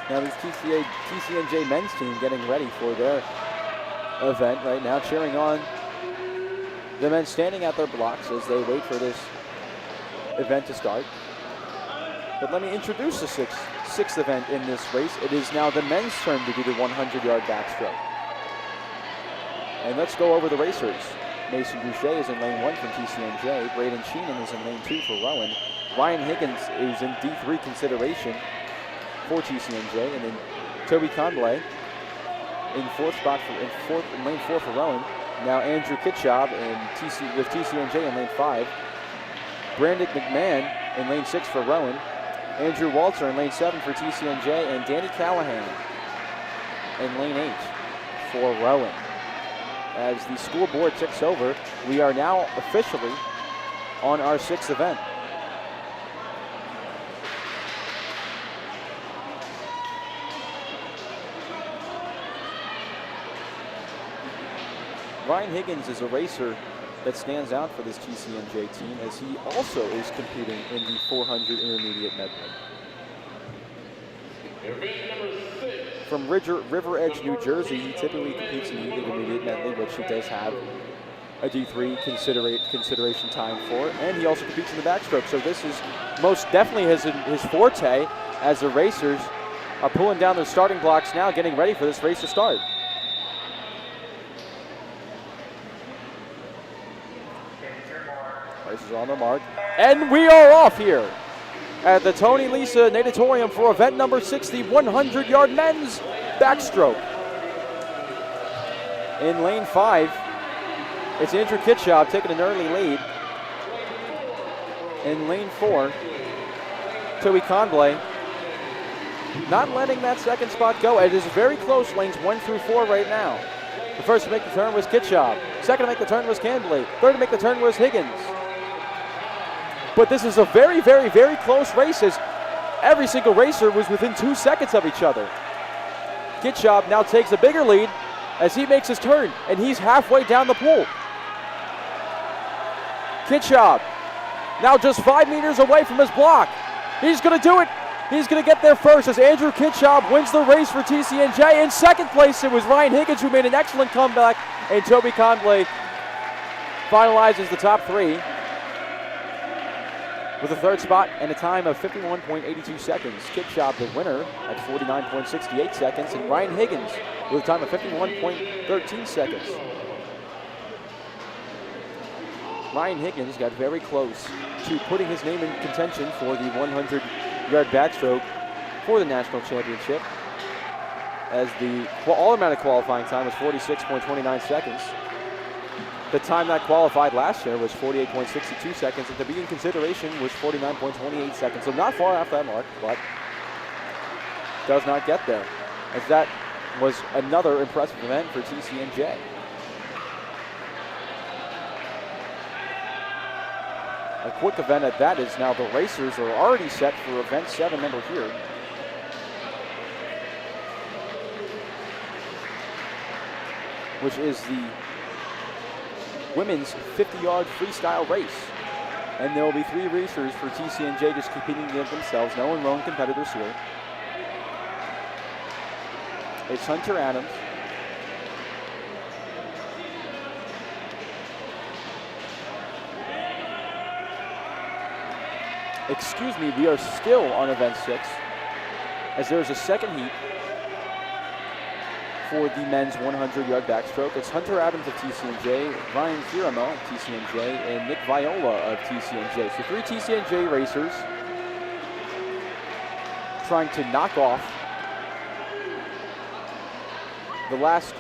Now this TCNJ men's team getting ready for their event right now, cheering on the men standing at their blocks as they wait for this event to start. But let me introduce the sixth event in this race. It is now the men's turn to do the 100-yard backstroke. And let's go over the racers. Mason Boucher is in lane 1 from TCNJ. Braden Sheenan is in lane 2 for Rowan. Ryan Higgins is in D3 consideration for TCNJ. And then Toby Conley in lane 4 for Rowan. Now Andrew Kitchob with TCNJ in lane 5. Brandon McMahon in lane 6 for Rowan. Andrew Walter in lane 7 for TCNJ. And Danny Callahan in lane 8 for Rowan. As the school board ticks over, we are now officially on our 6th event. Ryan Higgins is a racer that stands out for this TCNJ team as he also is competing in the 400 intermediate medley. From River Edge, New Jersey, he typically competes in the intermediate medley, which he does have a D3 consideration time for, and he also competes in the backstroke. So this is most definitely his forte as the racers are pulling down their starting blocks now, getting ready for this race to start. Racers are on their mark, and we are off here at the Tony Lisa Natatorium for event number 6, the 100-yard men's backstroke. In lane 5, it's Andrew Kitchob taking an early lead. In lane 4, Toby Conley not letting that second spot go. It is very close, lanes 1 through 4 right now. The first to make the turn was Kitchob. Second to make the turn was Conley. Third to make the turn was Higgins. But this is a very, very, very close race as every single racer was within 2 seconds of each other. Kitchob now takes a bigger lead as he makes his turn, and he's halfway down the pool. Kitchob now just 5 meters away from his block. He's going to do it. He's going to get there first as Andrew Kitchob wins the race for TCNJ. In second place, it was Ryan Higgins who made an excellent comeback, and Toby Conley finalizes the top three with a third spot and a time of 51.82 seconds. Kitchob, the winner, at 49.68 seconds, and Ryan Higgins with a time of 51.13 seconds. Ryan Higgins got very close to putting his name in contention for the 100-yard backstroke for the national championship, as the automatic qualifying time was 46.29 seconds. The time that qualified last year was 48.62 seconds, and to be in consideration was 49.28 seconds. So not far off that mark, but does not get there, as that was another impressive event for TCNJ. A quick event at that is now the racers are already set for event 7 number here. Which is the women's 50-yard freestyle race. And there will be 3 racers for TCNJ just competing against themselves. No Rowan competitors here. It's Hunter Adams, excuse me, we are still on event 6, as there's a second heat for the men's 100-yard backstroke. It's Hunter Adams of TCNJ, Ryan Firma of TCNJ, and Nick Viola of TCNJ. So 3 TCNJ racers trying to knock off the last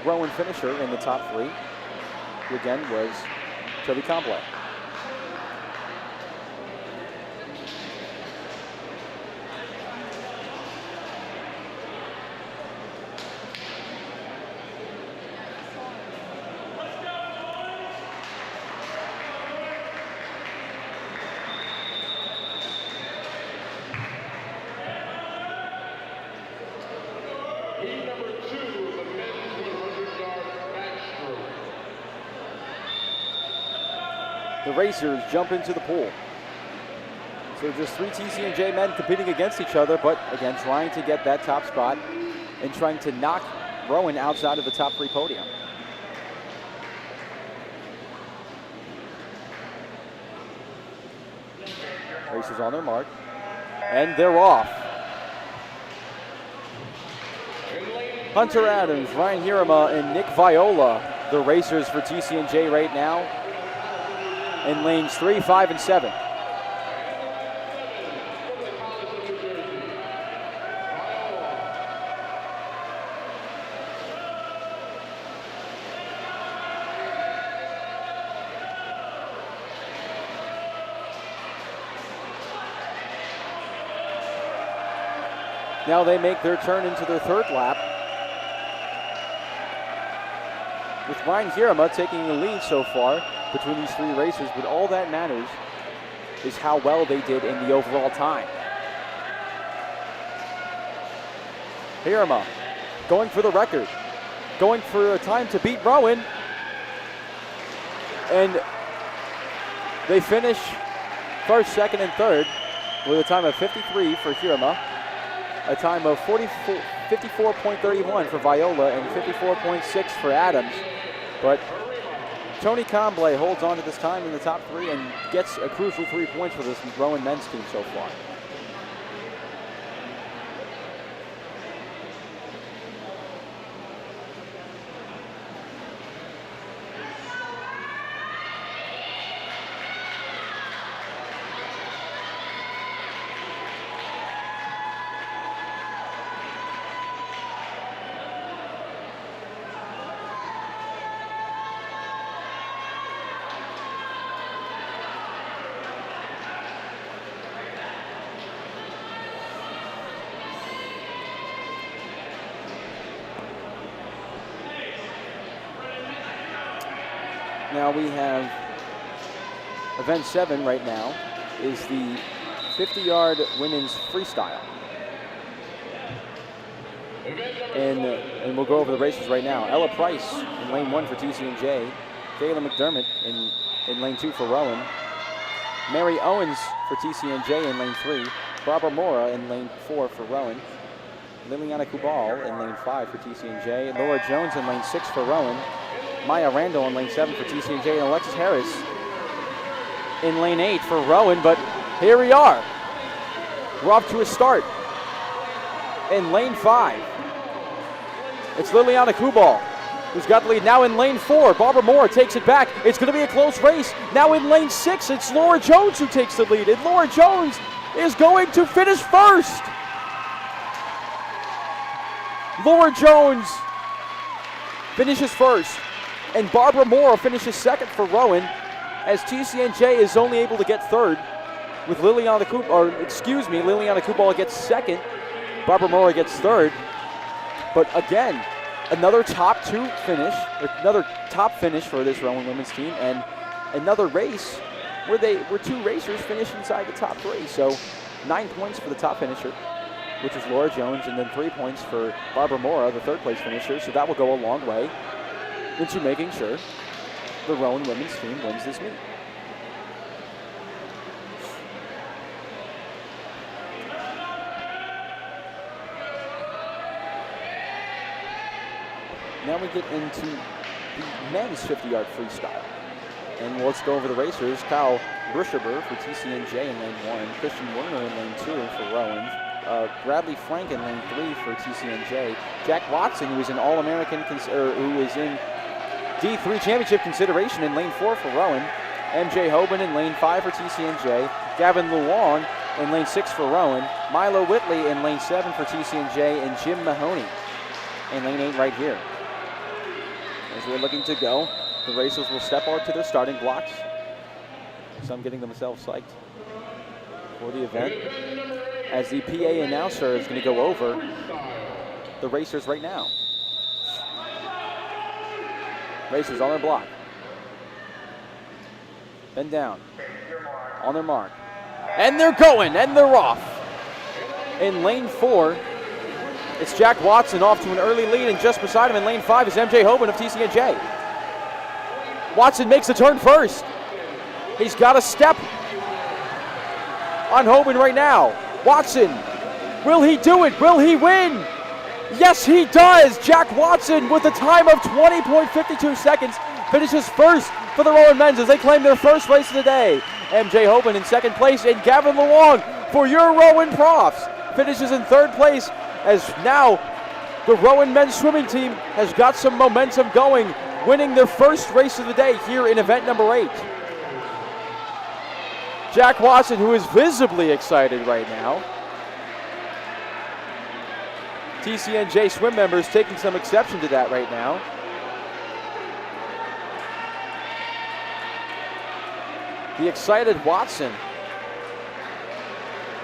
Rowan finisher in the top 3, who again was Toby Conley. The racers jump into the pool. So just 3 TCNJ men competing against each other, but again, trying to get that top spot and trying to knock Rowan outside of the top 3 podium. Racers on their mark, and they're off. Hunter Adams, Ryan Hirama, and Nick Viola, the racers for TCNJ right now, in lanes 3, 5, and 7. Now they make their turn into their third lap, with Ryan Hirama taking the lead so far between these 3 racers, but all that matters is how well they did in the overall time. Hirama going for the record, going for a time to beat Rowan, and they finish first, second, and third with a time of 53 for Hirama, a time of 54.31 for Viola, and 54.6 for Adams. But Tony Conley holds on to this time in the top 3 and gets a crucial 3 points for this Rowan men's team so far. Now we have event 7 right now is the 50-yard women's freestyle. And we'll go over the races right now. Ella Price in lane 1 for TCNJ. Kayla McDermott in lane 2 for Rowan. Mary Owens for TCNJ in lane 3. Barbara Mora in lane 4 for Rowan. Liliana Kubal in lane 5 for TCNJ. Laura Jones in lane 6 for Rowan. Maya Randall in lane 7 for TCNJ. And Alexis Harris in lane 8 for Rowan. But here we are. We're off to a start. In lane 5, it's Liliana Kubal who's got the lead. Now in lane 4, Barbara Moore takes it back. It's going to be a close race. Now in lane 6, it's Laura Jones who takes the lead. And Laura Jones is going to finish first. Laura Jones finishes first. And Barbara Moore finishes second for Rowan, as TCNJ is only able to get third, with Liliana Kubal gets second. Barbara Moore gets third. But again, another top finish for this Rowan women's team, and another race where two racers finish inside the top 3. So 9 points for the top finisher, which is Laura Jones, and then 3 points for Barbara Mora, the third place finisher. So that will go a long way into making sure the Rowan women's team wins this meet. Now we get into the men's 50-yard freestyle. And let's go over the racers. Kyle Bruscherber for TCNJ in lane 1. Christian Werner in lane 2 for Rowan. Bradley Frank in lane 3 for TCNJ. Jack Watson, who is an All-American, who is in D3 championship consideration in lane 4 for Rowan. MJ Hoban in lane 5 for TCNJ. Gavin Luong in lane 6 for Rowan. Milo Whitley in lane 7 for TCNJ. And Jim Mahoney in lane 8 right here. As we're looking to go, the racers will step out to their starting blocks. Some getting themselves psyched for the event, as the PA announcer is going to go over the racers right now. Racers on their block. Bend down. On their mark. And they're going, and they're off. In lane 4, it's Jack Watson off to an early lead, and just beside him in lane 5 is MJ Hoban of TCNJ. Watson makes the turn first. He's got a step on Hoban right now. Watson, will he do it? Will he win? Yes, he does. Jack Watson, with a time of 20.52 seconds, finishes first for the Rowan men's as they claim their first race of the day. MJ Hoban in second place, and Gavin Luong for your Rowan Profs finishes in third place, as now the Rowan men's swimming team has got some momentum going, winning their first race of the day here in event number 8. Jack Watson, who is visibly excited right now. TCNJ swim members taking some exception to that right now. The excited Watson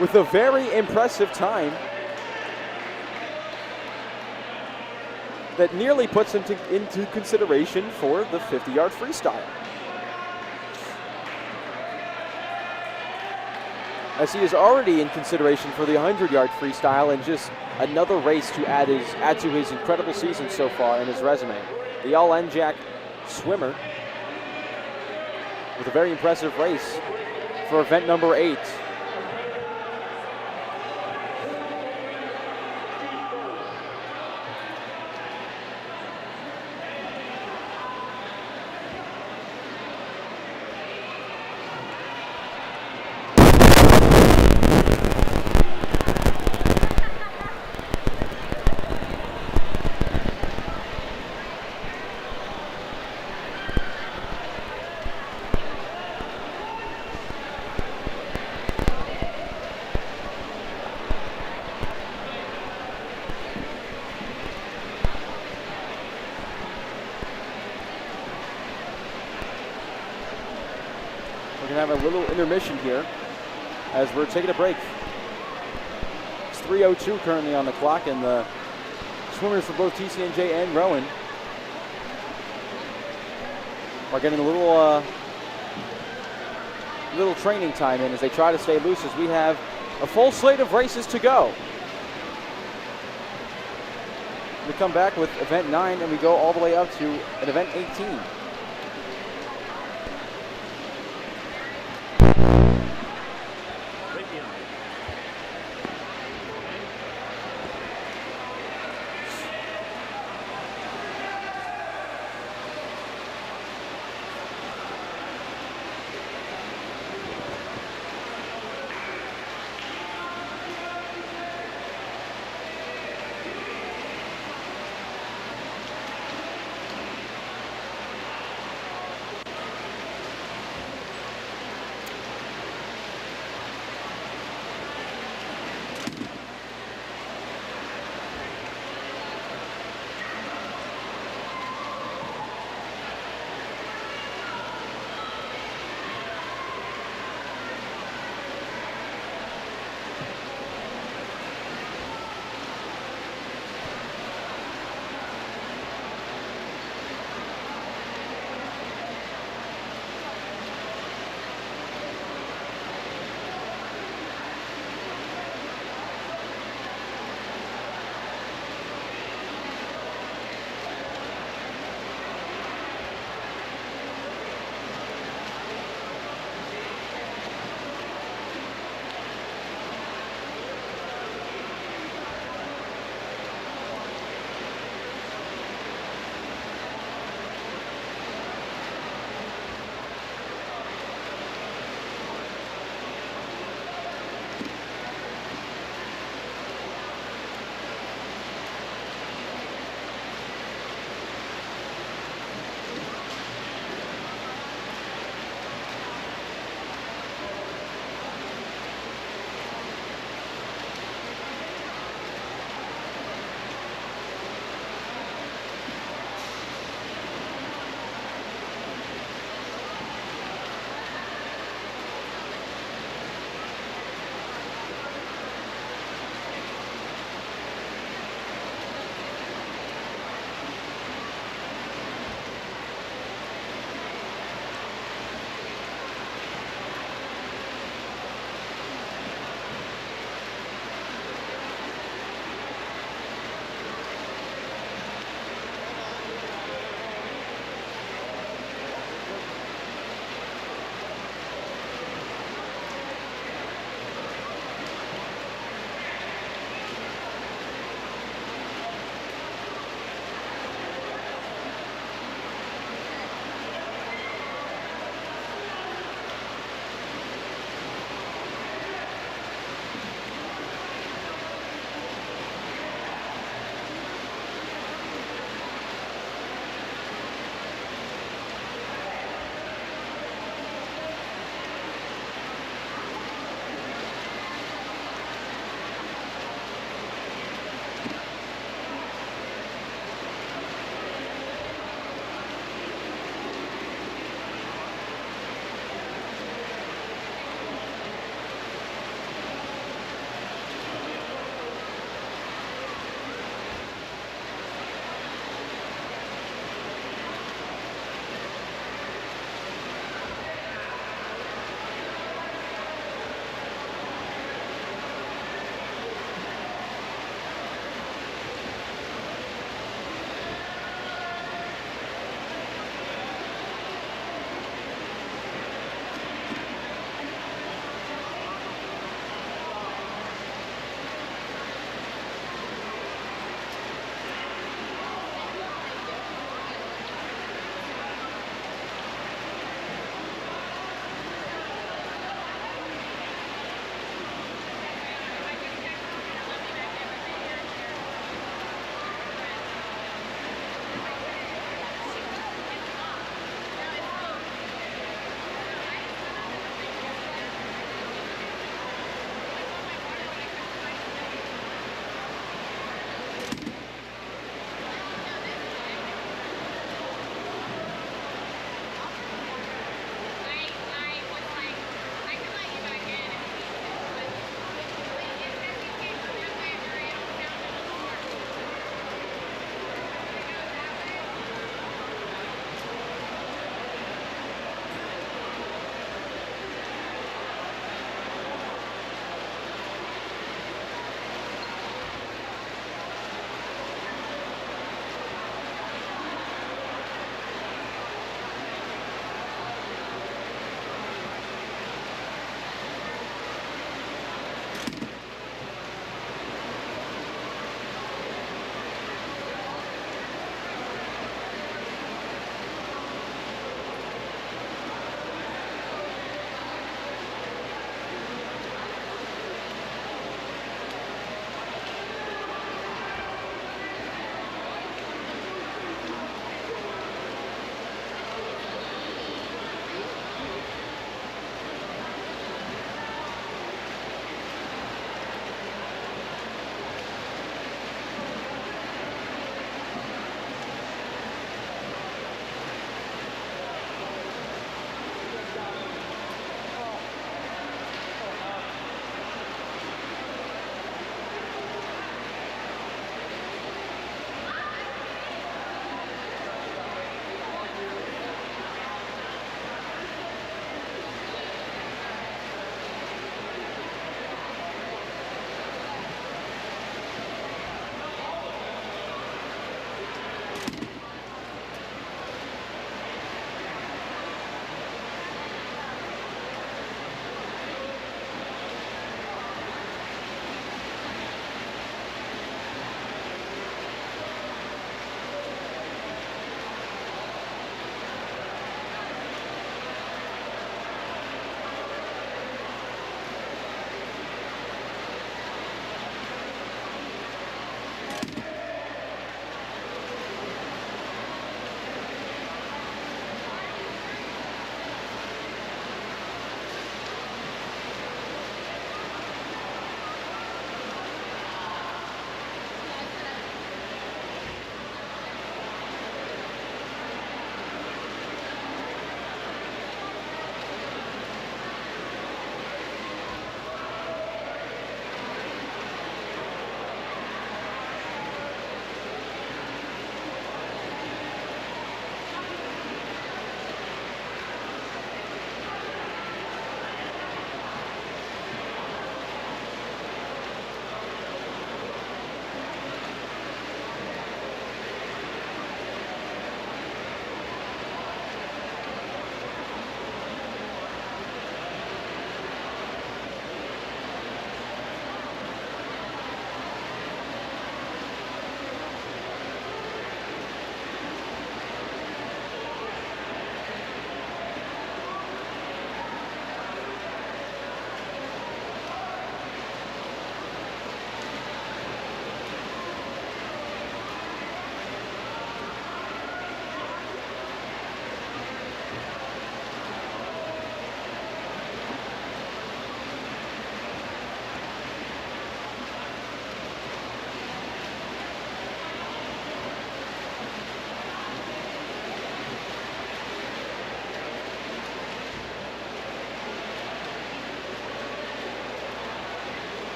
with a very impressive time that nearly puts him into consideration for the 50-yard freestyle, as he is already in consideration for the 100-yard freestyle, and just another race to add to his incredible season so far in his resume. The All-NJAC swimmer with a very impressive race for event number 8. Have a little intermission here as we're taking a break. It's 3:02 currently on the clock, and the swimmers for both TCNJ and Rowan are getting a little training time in as they try to stay loose, as we have a full slate of races to go. We come back with event 9, and we go all the way up to an event 18.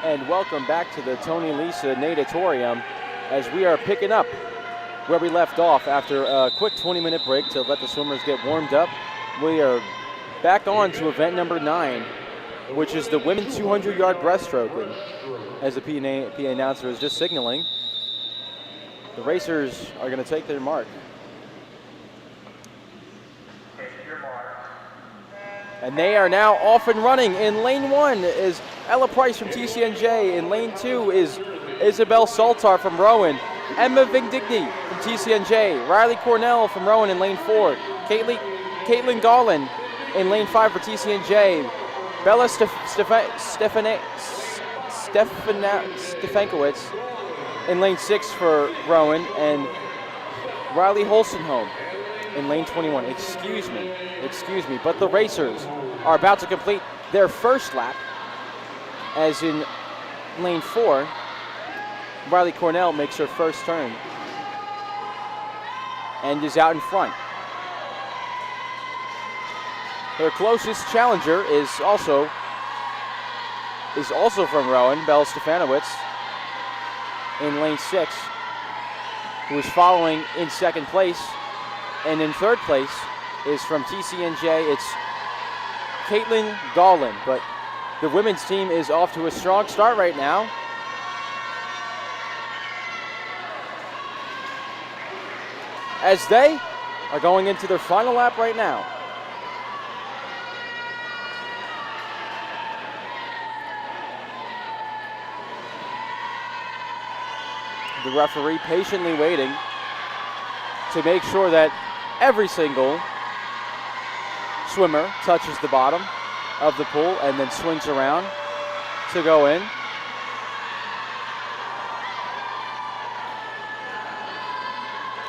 And welcome back to the Tony Lisa Natatorium as we are picking up where we left off after a quick 20-minute break to let the swimmers get warmed up. We are back on to event number 9, which is the women's 200-yard breaststroke. And as the PA announcer is just signaling, the racers are going to take their mark. And they are now off and running. In lane 1 is Ella Price from TCNJ. In lane 2 is Isabel Saltar from Rowan. Emma Vigdigny from TCNJ. Riley Cornell from Rowan in lane 4. Caitlin Gollin in lane 5 for TCNJ. Bella Stefankowitz in lane 6 for Rowan. And Riley Holstenholm in lane 21. Excuse me, but the racers are about to complete their first lap, as in lane 4, Riley Cornell makes her first turn and is out in front. Her closest challenger is also from Rowan, Bella Stefanowicz in lane 6, who is following in second place. And in third place is from TCNJ, it's Caitlin Gollin. But the women's team is off to a strong start right now. As they are going into their final lap right now. The referee patiently waiting to make sure that every single swimmer touches the bottom of the pool and then swings around to go in.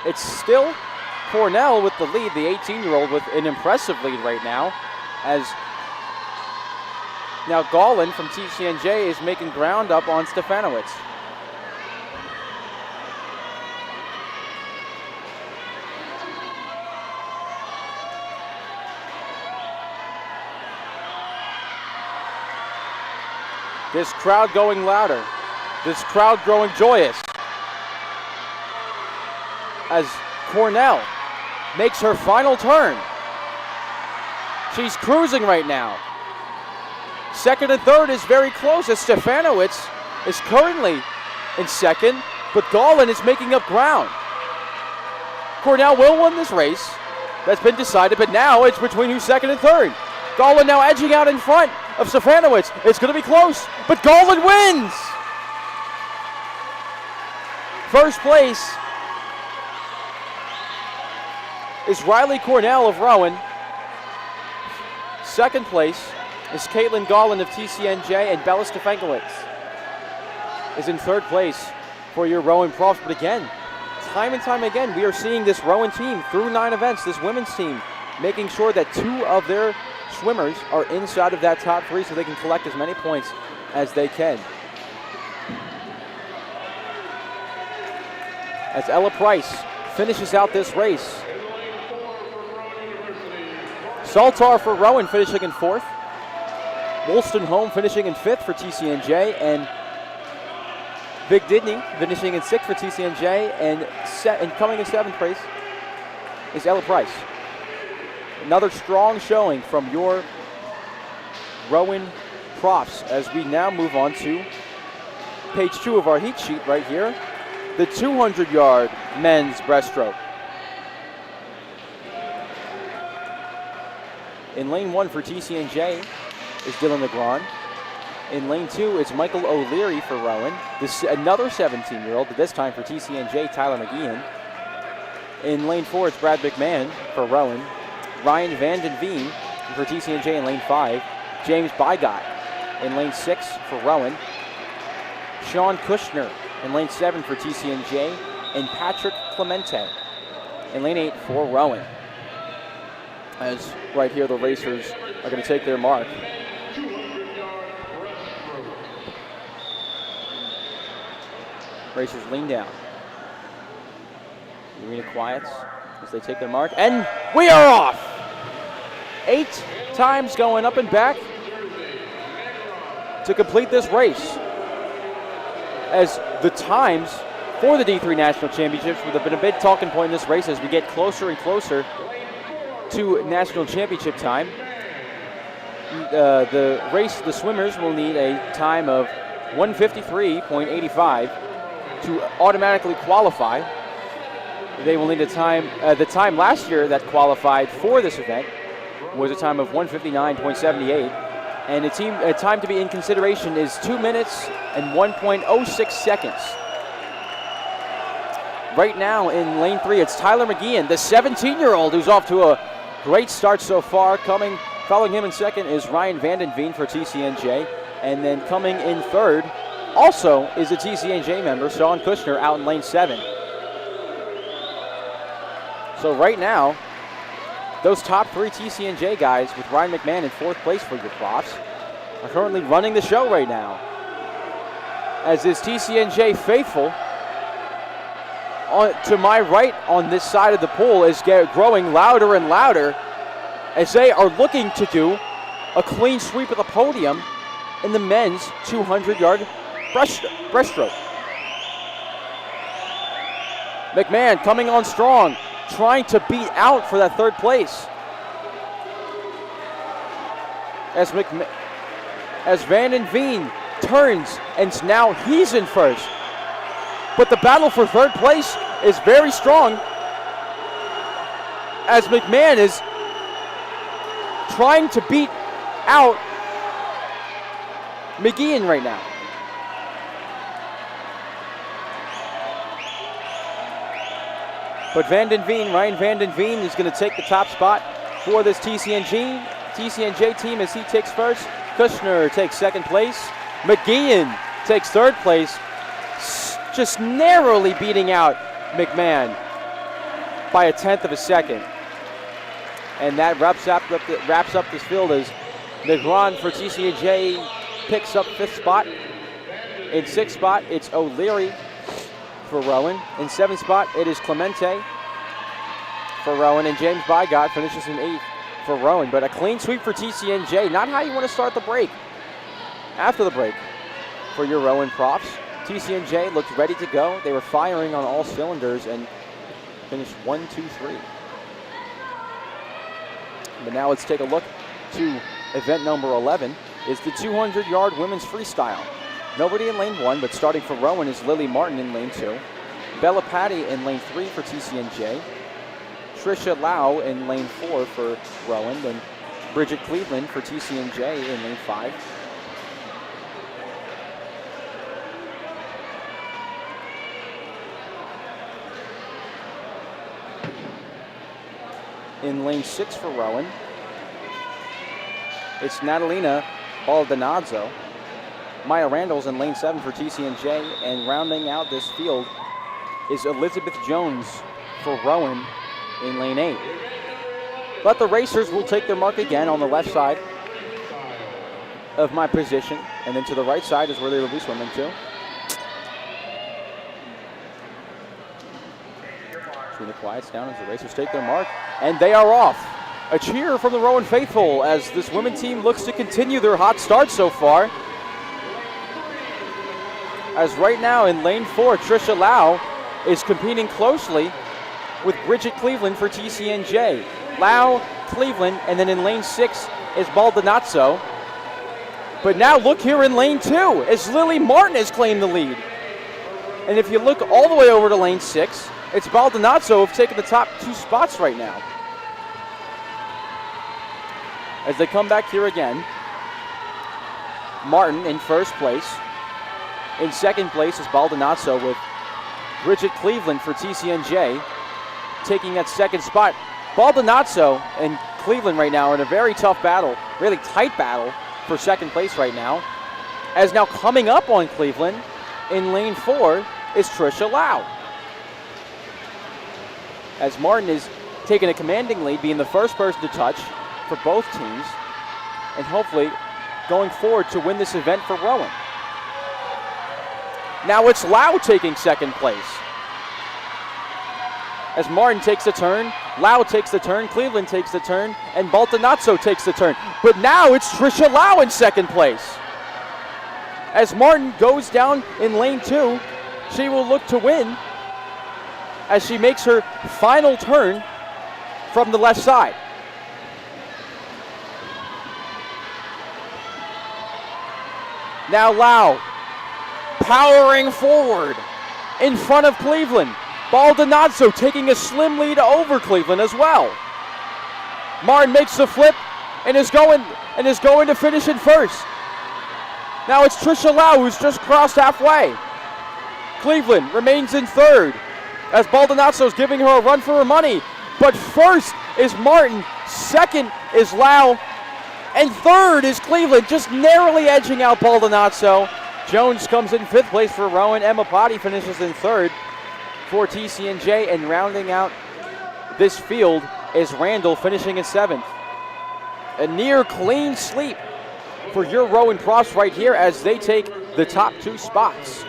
It's still Cornell with the lead, the 18-year-old with an impressive lead right now, as now Gollin from TCNJ is making ground up on Stefanowicz. This crowd going louder. This crowd growing joyous. As Cornell makes her final turn. She's cruising right now. Second and third is very close as Stefanowicz is currently in second, but Gollin is making up ground. Cornell will win this race. That's been decided, but now it's between who's second and third. Gollin now edging out in front of Stefanowicz. It's going to be close, but Gollin wins. First place is Riley Cornell of Rowan. Second place is Caitlin Gollin of TCNJ, and Bella Stefankowitz is in third place for your Rowan Profs. But again, time and time again, we are seeing this Rowan team through 9 events, this women's team, making sure that 2 of their swimmers are inside of that top 3 so they can collect as many points as they can. As Ella Price finishes out this race. Saltar for Rowan finishing in 4th. Wolstenholme finishing in 5th for TCNJ, and Vigdigny finishing in 6th for TCNJ, and coming in 7th place is Ella Price. Another strong showing from your Rowan Profs as we now move on to page 2 of our heat sheet right here, the 200-yard men's breaststroke. In lane 1 for TCNJ is Dylan Legrand. In lane 2 is Michael O'Leary for Rowan. Another 17-year-old, but this time for TCNJ, Tyler McGeehan. In lane 4, it's Brad McMahon for Rowan. Ryan Vanden Veen for TCNJ in lane 5. James Bygott in lane 6 for Rowan. Sean Kushner in lane 7 for TCNJ. And Patrick Clemente in lane 8 for Rowan. As right here the racers are going to take their mark. Racers lean down. The arena quiets as they take their mark. And we are off! 8 times going up and back to complete this race. as the times for the D3 National Championships would have been a big talking point in this race as we get closer and closer to national championship time. The swimmers will need a time of 1:53.85 to automatically qualify. They will need a time, the time last year that qualified for this event was a time of 1:59.78. And a time to be in consideration is 2 minutes and 1.06 seconds. Right now in lane 3, it's Tyler McGeehan, the 17-year-old who's off to a great start so far. Following him in second is Ryan Vandenveen for TCNJ. And then coming in third also is a TCNJ member, Sean Kushner, out in lane 7. So right now, those top 3 TCNJ guys with Ryan McMahon in 4th place for your profs are currently running the show right now. As is TCNJ faithful, to my right on this side of the pool is growing louder and louder as they are looking to do a clean sweep of the podium in the men's 200-yard breaststroke. McMahon coming on strong, trying to beat out for that 3rd place. As Vandenveen turns and now he's in first. But the battle for 3rd place is very strong as McMahon is trying to beat out McGeehan right now. But Ryan Vandenveen is going to take the top spot for this TCNJ team as he takes first. Kushner takes 2nd place. McGeehan takes 3rd place, just narrowly beating out McMahon by 1/10 of a second. And that wraps up this field as Negron for TCNJ picks up 5th spot. In 6th spot, it's O'Leary for Rowan. In 7th spot, it is Clemente for Rowan. And James Bygott finishes in 8th for Rowan. But a clean sweep for TCNJ. Not how you want to start the break. After the break for your Rowan profs, TCNJ looked ready to go. They were firing on all cylinders and finished 1, 2, 3. But now let's take a look to event number 11. Is the 200-yard women's freestyle. Nobody in lane 1, but starting for Rowan is Lily Martin in lane 2. Bella Patty in lane 3 for TCNJ. Trisha Lau in lane 4 for Rowan. Then Bridget Cleveland for TCNJ in lane 5. In lane 6 for Rowan, it's Natalina Baldonazzo. Maya Randall's in lane 7 for TCNJ, and rounding out this field is Elizabeth Jones for Rowan in lane 8. But the racers will take their mark again on the left side of my position, and then to the right side is where they will be swimming to. Trina quiets down as the racers take their mark, and they are off. A cheer from the Rowan faithful as this women team looks to continue their hot start so far. As right now in lane 4, Trisha Lau is competing closely with Bridget Cleveland for TCNJ. Lau, Cleveland, and then in lane 6 is Baldonazzo. But now look here in lane 2 as Lily Martin has claimed the lead. And if you look all the way over to lane 6, it's Baldonazzo who've taken the top 2 spots right now. As they come back here again, Martin in first place. In second place is Baldonazzo with Bridget Cleveland for TCNJ taking that 2nd spot. Baldonazzo and Cleveland right now are in a very tough battle, really tight battle for 2nd place right now. As now coming up on Cleveland in lane 4 is Trisha Lau. As Martin is taking a commanding lead, being the first person to touch for both teams, and hopefully going forward to win this event for Rowan. Now it's Lau taking 2nd place. As Martin takes the turn, Lau takes the turn, Cleveland takes the turn, and Baldonazzo takes the turn. But now it's Trisha Lau in 2nd place. As Martin goes down in lane 2, she will look to win as she makes her final turn from the left side. Now Lau powering forward in front of Cleveland. Baldonazzo taking a slim lead over Cleveland as well. Martin makes the flip and is going to finish in first. Now it's Trisha Lau who's just crossed halfway. Cleveland remains in third as Baldonazzo is giving her a run for her money. But first is Martin, second is Lau, and third is Cleveland, just narrowly edging out Baldonazzo. Jones comes in 5th place for Rowan. Emma Potty finishes in 3rd for TCNJ, and rounding out this field is Randall finishing in 7th. A near clean sweep for your Rowan Profs right here as they take the top 2 spots.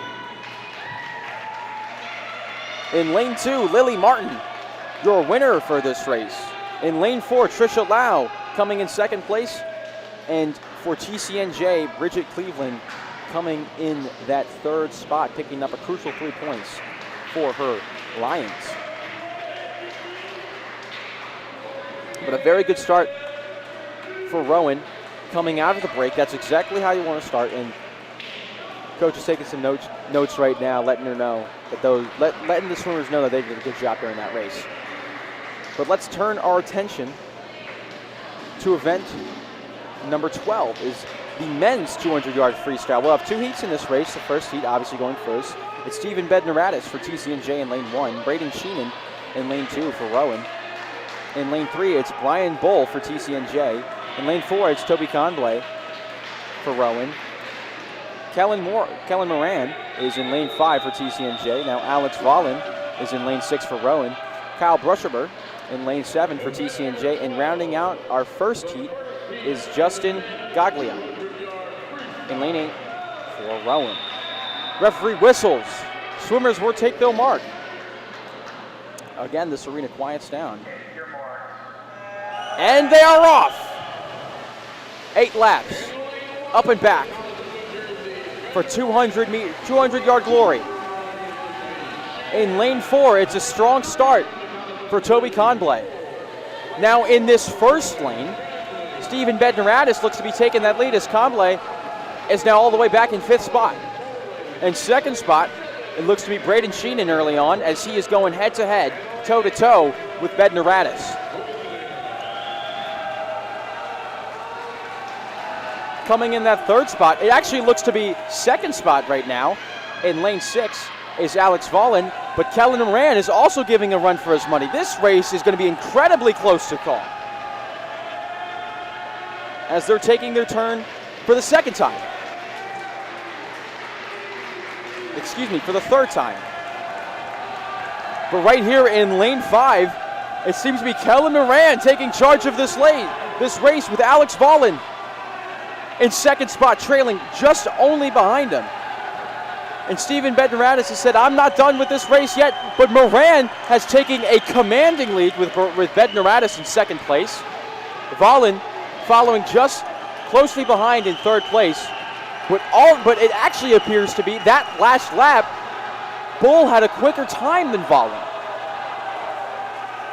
In lane 2, Lily Martin, your winner for this race. In lane 4, Trisha Lau coming in 2nd place. And for TCNJ, Bridget Cleveland coming in that 3rd spot, picking up a crucial 3 points for her Lions. But a very good start for Rowan coming out of the break. That's exactly how you want to start. And Coach is taking some notes right now, letting her know that letting the swimmers know that they did a good job during that race. But let's turn our attention to event number 12 is the men's 200-yard freestyle. We'll have 2 heats in this race. The first heat obviously going first. It's Stephen Bednaratis for TCNJ in lane 1, Braden Sheenan in lane 2 for Rowan. In lane 3, it's Brian Bull for TCNJ. In lane 4, it's Toby Conway for Rowan. Kellen Moran is in lane 5 for TCNJ. Now Alex Volin is in lane 6 for Rowan. Kyle Brushaber in lane 7 for TCNJ. And rounding out our first heat is Justin Gaglia in lane 8 for Rowan. Referee whistles. Swimmers will take their mark. Again, this arena quiets down. And they are off. 8 laps, up and back for 200-yard glory. In lane 4, it's a strong start for Toby Conway. Now in this first lane, Stephen Bednaratis looks to be taking that lead as Conway is now all the way back in 5th spot. In 2nd spot, it looks to be Braden Sheenan early on as he is going head-to-head, toe-to-toe with Bednaratis. Coming in that 3rd spot, it actually looks to be 2nd spot right now. In lane 6 is Alex Volin, but Kellen Moran is also giving a run for his money. This race is going to be incredibly close to call as they're taking their turn for the 2nd time. Excuse me, for the 3rd time. But right here in lane 5, it seems to be Kellen Moran taking charge of this race with Alex Volin in 2nd spot, trailing just only behind him. And Stephen Bednaratis has said, I'm not done with this race yet, but Moran has taken a commanding lead with Bednaratis in 2nd place. Volin following just closely behind in 3rd place. But it actually appears to be that last lap, Bull had a quicker time than Volin.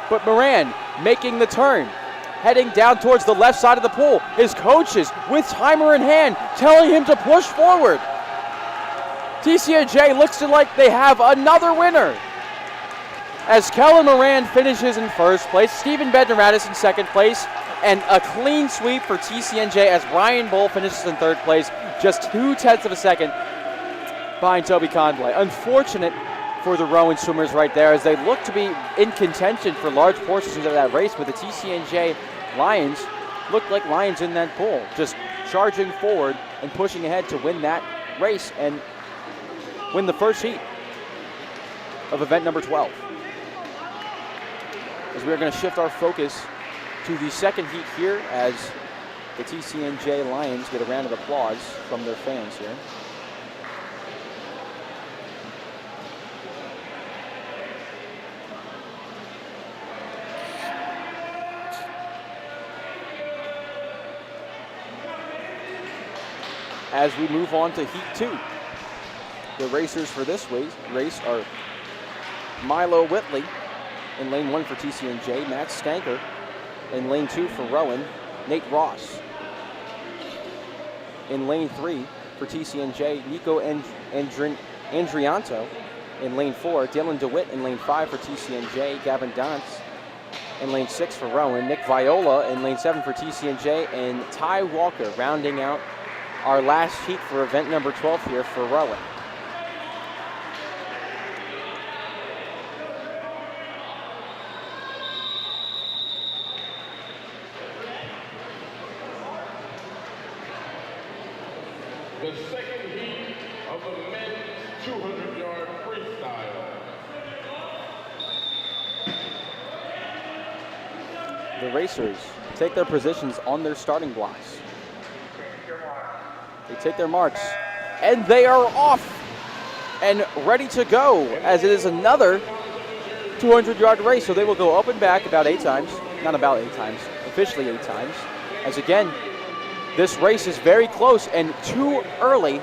But Moran making the turn, heading down towards the left side of the pool. His coaches, with timer in hand, telling him to push forward. TCNJ looks like they have another winner. As Kellen Moran finishes in 1st place, Stephen Bednaratis in 2nd place, and a clean sweep for TCNJ as Brian Bull finishes in 3rd place, just 0.2 of a second behind Toby Conway. Unfortunate for the Rowan swimmers right there as they look to be in contention for large portions of that race, with the TCNJ Lions looked like lions in that pool, just charging forward and pushing ahead to win that race and win the first heat of event number 12. As we are going to shift our focus to the 2nd heat here as the TCNJ Lions get a round of applause from their fans here. as we move on to Heat 2. The racers for this race are Milo Whitley in lane 1 for TCNJ, Matt Stanker in lane 2 for Rowan, Nate Ross in lane 3 for TCNJ, Nico Andrianto in lane 4, Dylan DeWitt in lane 5 for TCNJ, Gavin Dance in lane 6 for Rowan, Nick Viola in lane 7 for TCNJ, and Ty Walker rounding out our last heat for event number 12 here for Rowan. The second heat of the men's 200-yard freestyle. The racers take their positions on their starting blocks. They take their marks, and they are off and ready to go, as it is another 200-yard race. So they will go up and back about 8 times, not about 8 times, officially 8 times, as again, this race is very close and too early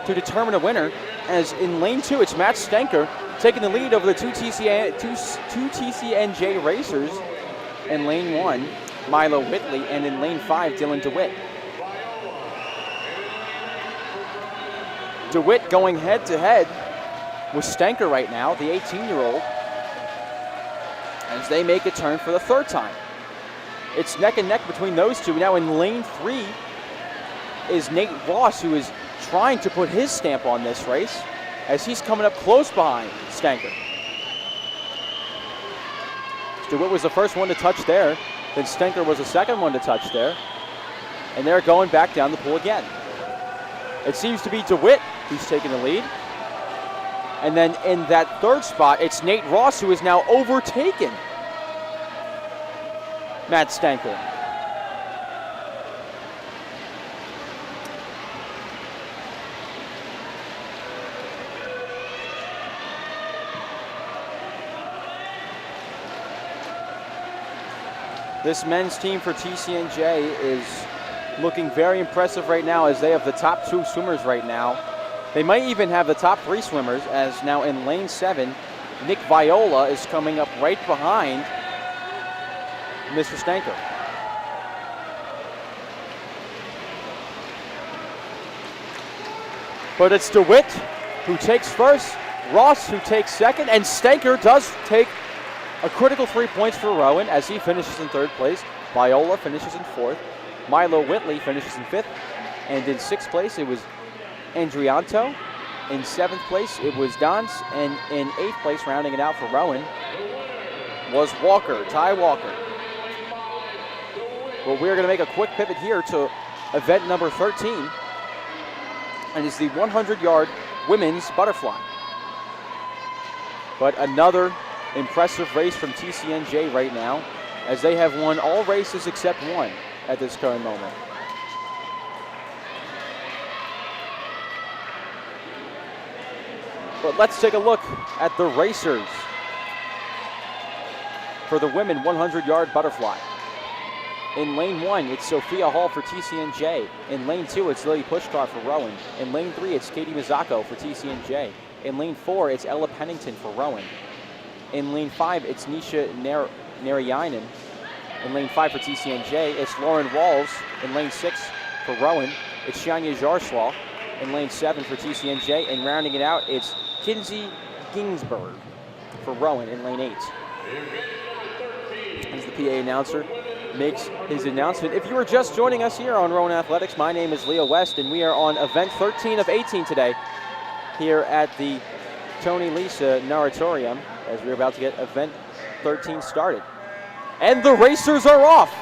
to determine a winner, as in lane 2, it's Matt Stanker taking the lead over the two TCNJ racers. In lane 1, Milo Whitley, and in lane 5, Dylan DeWitt. DeWitt going head-to-head with Stanker right now, the 18-year-old, as they make a turn for the 3rd time. It's neck and neck between those two. Now in lane 3 is Nate Ross, who is trying to put his stamp on this race, as he's coming up close behind Stanker. DeWitt was the first one to touch there, then Stanker was the second one to touch there, and they're going back down the pool again. It seems to be DeWitt who's taking the lead, and then in that 3rd spot, it's Nate Ross who is now overtaken Matt Stanker. This men's team for TCNJ is looking very impressive right now, as they have the top 2 swimmers right now. They might even have the top 3 swimmers, as now in lane 7, Nick Viola is coming up right behind Mr. Stanker. But it's DeWitt who takes first, Ross who takes second, and Stanker does take a critical 3 points for Rowan, as he finishes in 3rd place. Viola finishes in 4th. Milo Whitley finishes in 5th. And in 6th place, it was Andrianto. In 7th place, it was Dance. And in 8th place, rounding it out for Rowan, was Walker, Ty Walker. Well, we're going to make a quick pivot here to event number 13. And it's the 100-yard women's butterfly. But another impressive race from TCNJ right now, as they have won all races except one at this current moment. But let's take a look at the racers for the women 100-yard butterfly. In lane 1, it's Sophia Hall for TCNJ. In lane 2, it's Lily Pushkar for Rowan. In lane 3, it's Katie Mizako for TCNJ. In lane 4, it's Ella Pennington for Rowan. In lane 5, it's Nisha Narayanan. In lane 5 for TCNJ, it's Lauren Walls. In lane 6 for Rowan, it's Shania Jarswal. In lane 7 for TCNJ, and rounding it out, it's Kinsey Ginsberg for Rowan in lane 8. As the PA announcer makes his announcement. If you are just joining us here on Rowan Athletics, my name is Leo West, and we are on event 13 of 18 today here at the Tony Lisa Naratorium, as we're about to get event 13 started. And the racers are off.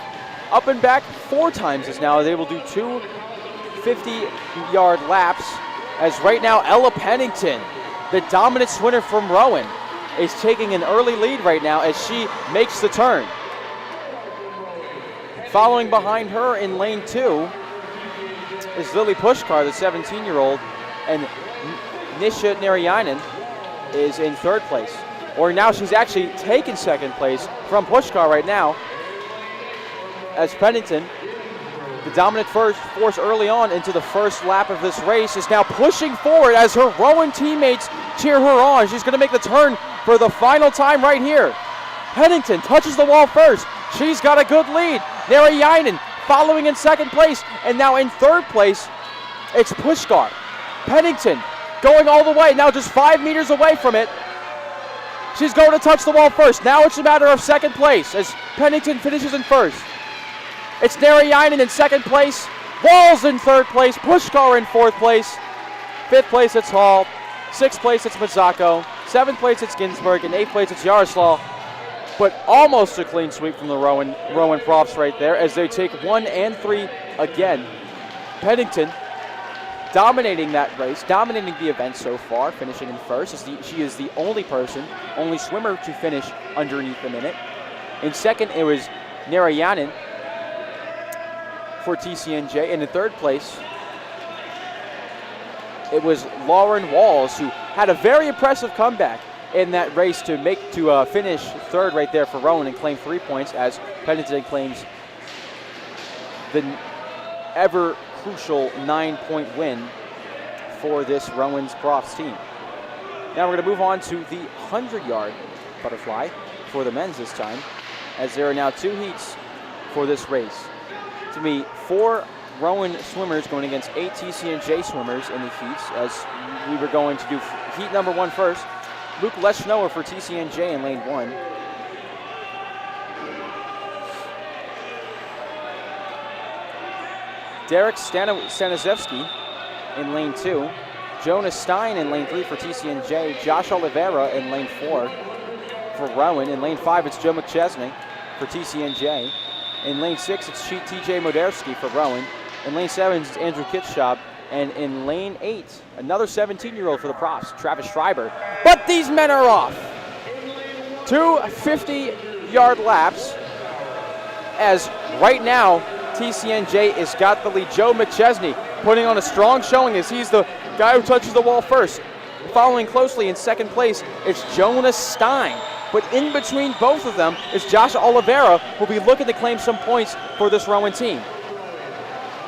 Up and back 4 times as now. They will do 2 50-yard laps, as right now Ella Pennington, the dominant swimmer from Rowan, is taking an early lead right now as she makes the turn. Following behind her in lane 2 is Lily Pushkar, the 17-year-old, and Nisha Narayanan is in 3rd place. Or now she's actually taken 2nd place from Pushkar right now, as Pennington, The dominant force early on into the first lap of this race is now pushing forward as her Rowan teammates cheer her on. She's going to make the turn for the final time right here. Pennington touches the wall first. She's got a good lead. Narayanan following in second place. And now in third place, it's Pushkar. Pennington going all the way, now just 5 meters away from it. She's going to touch the wall first. Now it's a matter of second place as Pennington finishes in first. It's Narayanan in second place. Walls in third place. Pushkar in fourth place. Fifth place, it's Hall. Sixth place, it's Mazako. Seventh place, it's Ginsburg. And eighth place, it's Yaroslav. But almost a clean sweep from the Rowan Profs right there as they take 1 and 3 again. Pennington dominating that race, dominating the event so far, finishing in first. She is the only swimmer to finish underneath the minute. In second, it was Narayanan for TCNJ. And in third place, it was Lauren Walls, who had a very impressive comeback in that race to finish third right there for Rowan and claim 3 points, as Pennington claims the ever crucial 9-point win for this Rowan's Profs team. Now we're going to move on to the 100-yard butterfly for the men's this time, as there are now 2 heats for this race. To me, 4 Rowan swimmers going against 8 TCNJ swimmers in the heats, as we were going to do heat number 1 first. Luke Leschnower for TCNJ in lane 1. Derek Stanizewski in lane 2. Jonas Stein in lane 3 for TCNJ. Josh Oliveira in lane 4 for Rowan. In lane 5, it's Joe McChesney for TCNJ. In lane 6, it's TJ Moderski for Rowan. In lane 7, it's Andrew Kitschab. And in lane 8, another 17-year-old for the Profs, Travis Schreiber. But these men are off. 2 50-yard laps, as right now TCNJ has got the lead. Joe McChesney putting on a strong showing as he's the guy who touches the wall first. Following closely in second place, it's Jonas Stein. But in between both of them is Josh Oliveira, who'll be looking to claim some points for this Rowan team.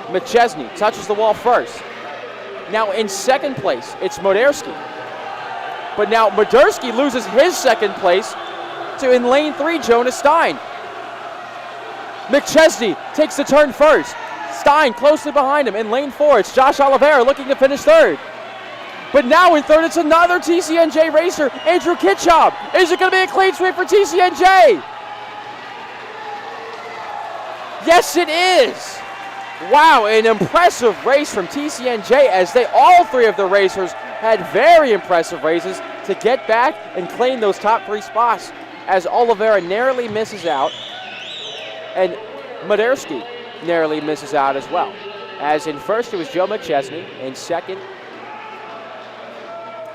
McChesney touches the wall first. Now in second place, it's Moderski. But now Moderski loses his second place to, in lane 3, Jonas Stein. McChesney takes the turn first. Stein closely behind him. In lane 4, it's Josh Oliveira looking to finish third. But now in third, it's another TCNJ racer, Andrew Kitschab. Is it going to be a clean sweep for TCNJ? Yes, it is. Wow, an impressive race from TCNJ, as all 3 of the racers had very impressive races to get back and claim those top 3 spots, as Oliveira narrowly misses out and Moderski narrowly misses out as well. As in first, it was Joe McChesney. In second,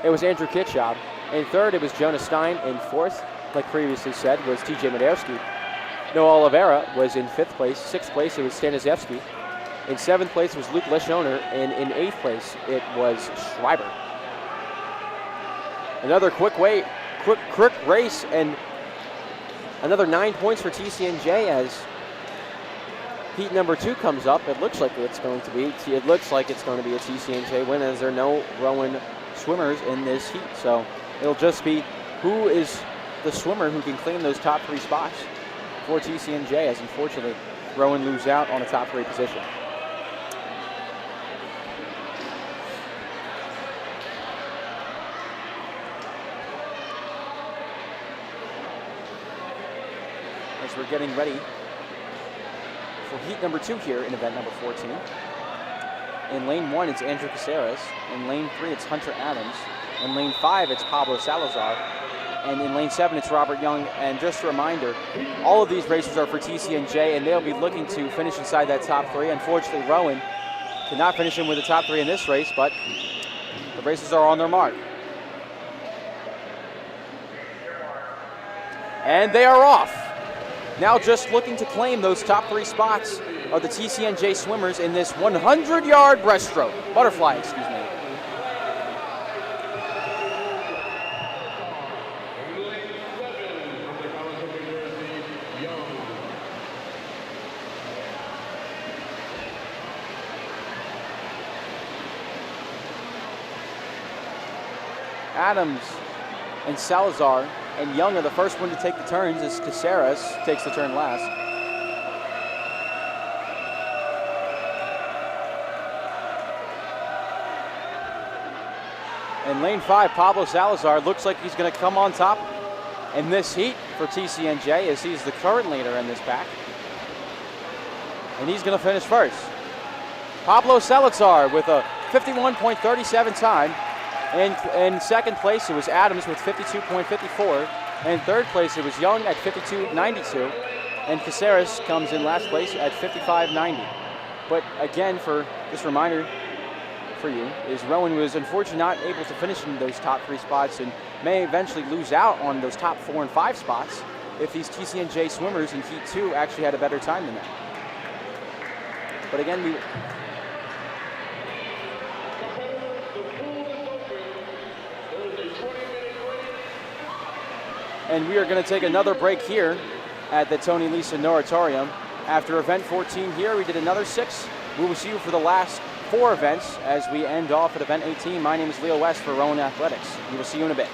it was Andrew Kitschab. In third, it was Jonas Stein. In fourth, like previously said, was TJ Moderski. Noah Oliveira was in 5th place. 6th place, it was Stanizewski. In 7th place was Luke Leschnoner, and in 8th place, it was Schreiber. Another quick race, and another 9 points for TCNJ as heat number 2 comes up. It looks like it's going to be a TCNJ win, as there are no Rowan swimmers in this heat. So it'll just be who is the swimmer who can claim those top 3 spots for TCNJ, as unfortunately Rowan lose out on a top 3 position. As we're getting ready for heat number 2 here in event number 14. In lane 1, it's Andrew Caceres. In lane 3, it's Hunter Adams. In lane 5, it's Pablo Salazar. And in lane 7, it's Robert Young. And just a reminder, all of these races are for TCNJ, and they'll be looking to finish inside that top 3. Unfortunately, Rowan cannot finish in with the top 3 in this race, but the races are on their mark. And they are off. Now just looking to claim those top 3 spots are the TCNJ swimmers in this 100-yard butterfly, excuse me. Adams and Salazar and Young are the first one to take the turns as Caceres takes the turn last. In lane 5, Pablo Salazar looks like he's going to come on top in this heat for TCNJ as he's the current leader in this pack. And he's going to finish first. Pablo Salazar with a 51.37 time. And in second place, it was Adams with 52.54. And third place, it was Young at 52.92. And Caceres comes in last place at 55.90. But again, for this reminder for you, is Rowan was unfortunately not able to finish in those top 3 spots and may eventually lose out on those top 4 and 5 spots if these TCNJ swimmers in Heat 2 actually had a better time than that. But again, we are going to take another break here at the Tony Lisa Natatorium. After event 14 here, we did another 6. We will see you for the last 4 events as we end off at event 18. My name is Leo West for Rowan Athletics. We will see you in a bit.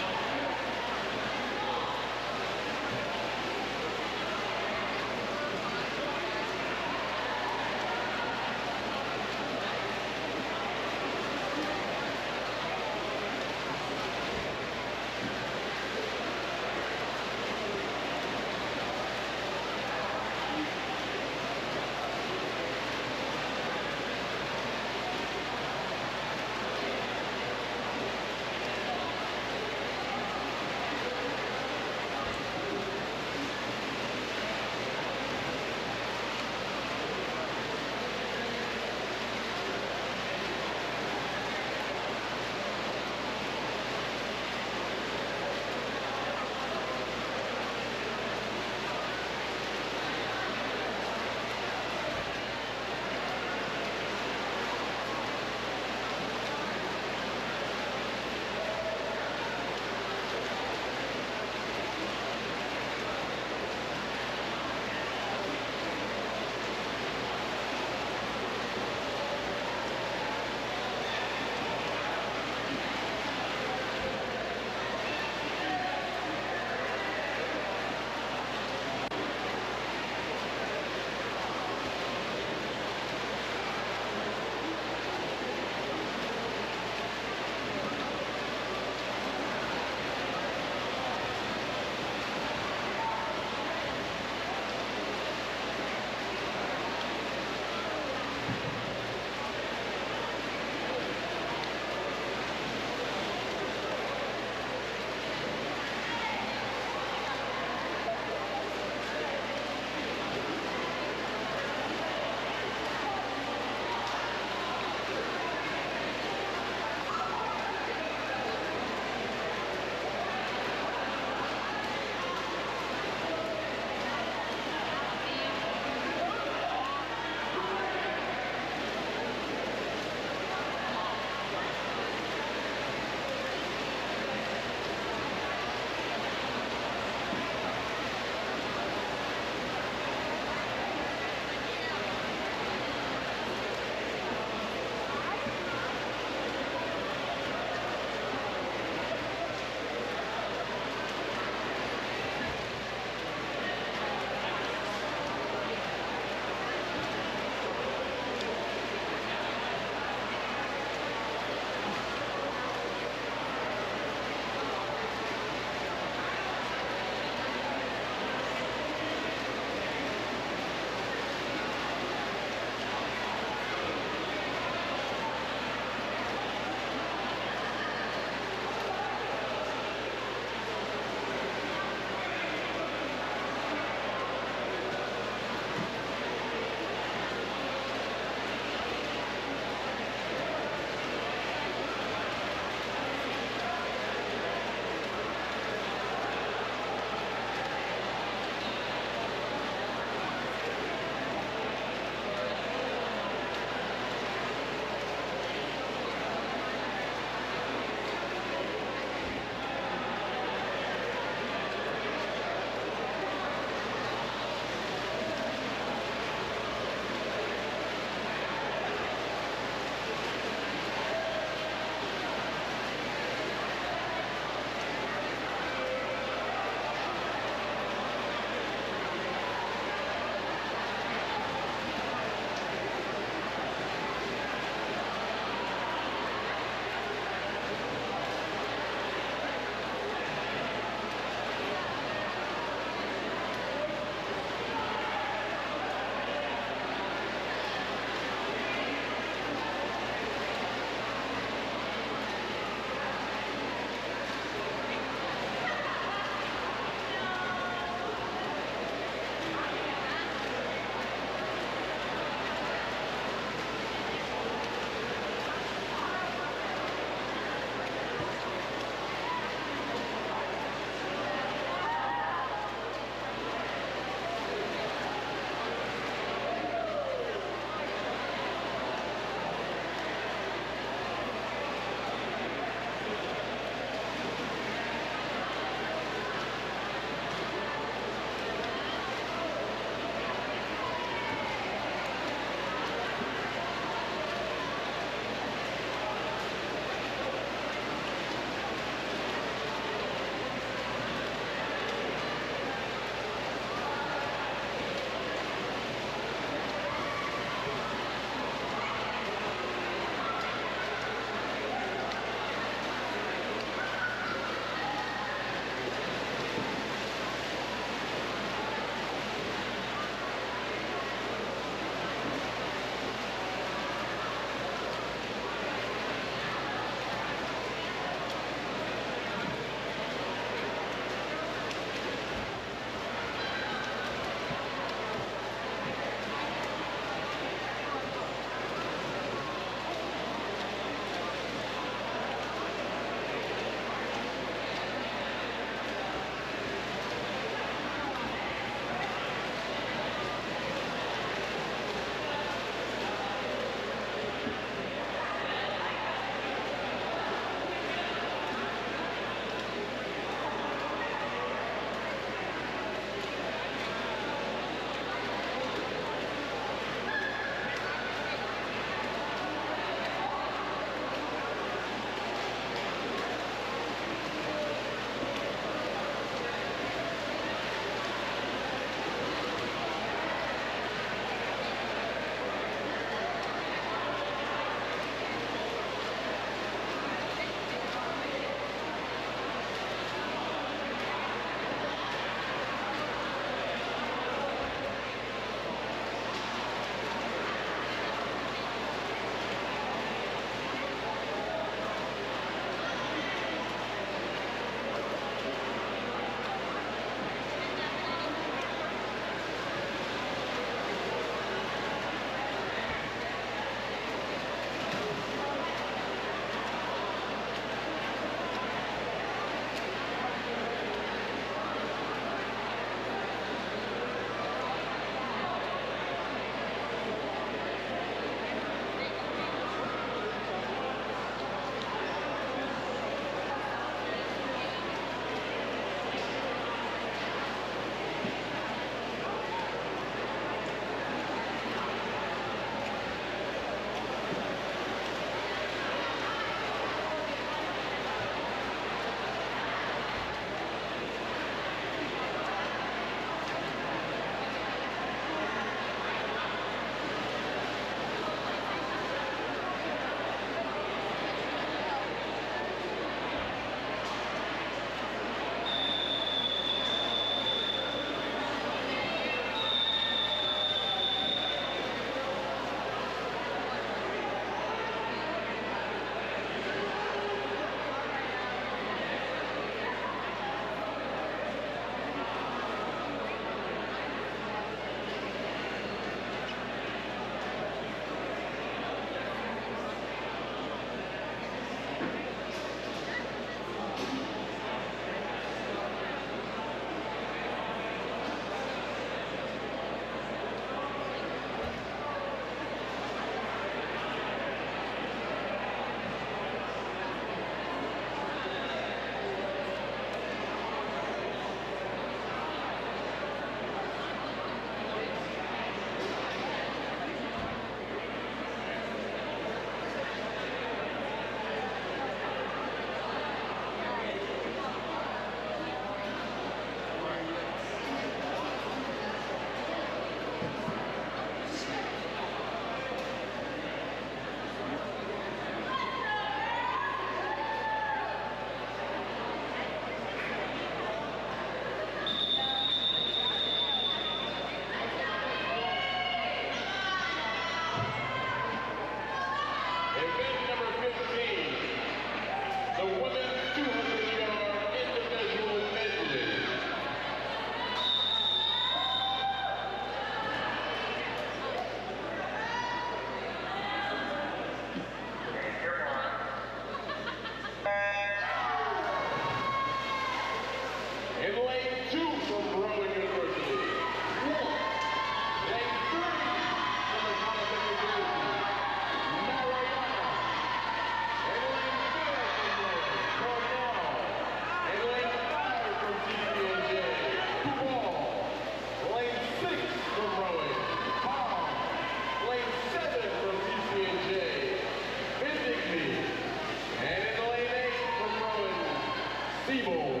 Siebel.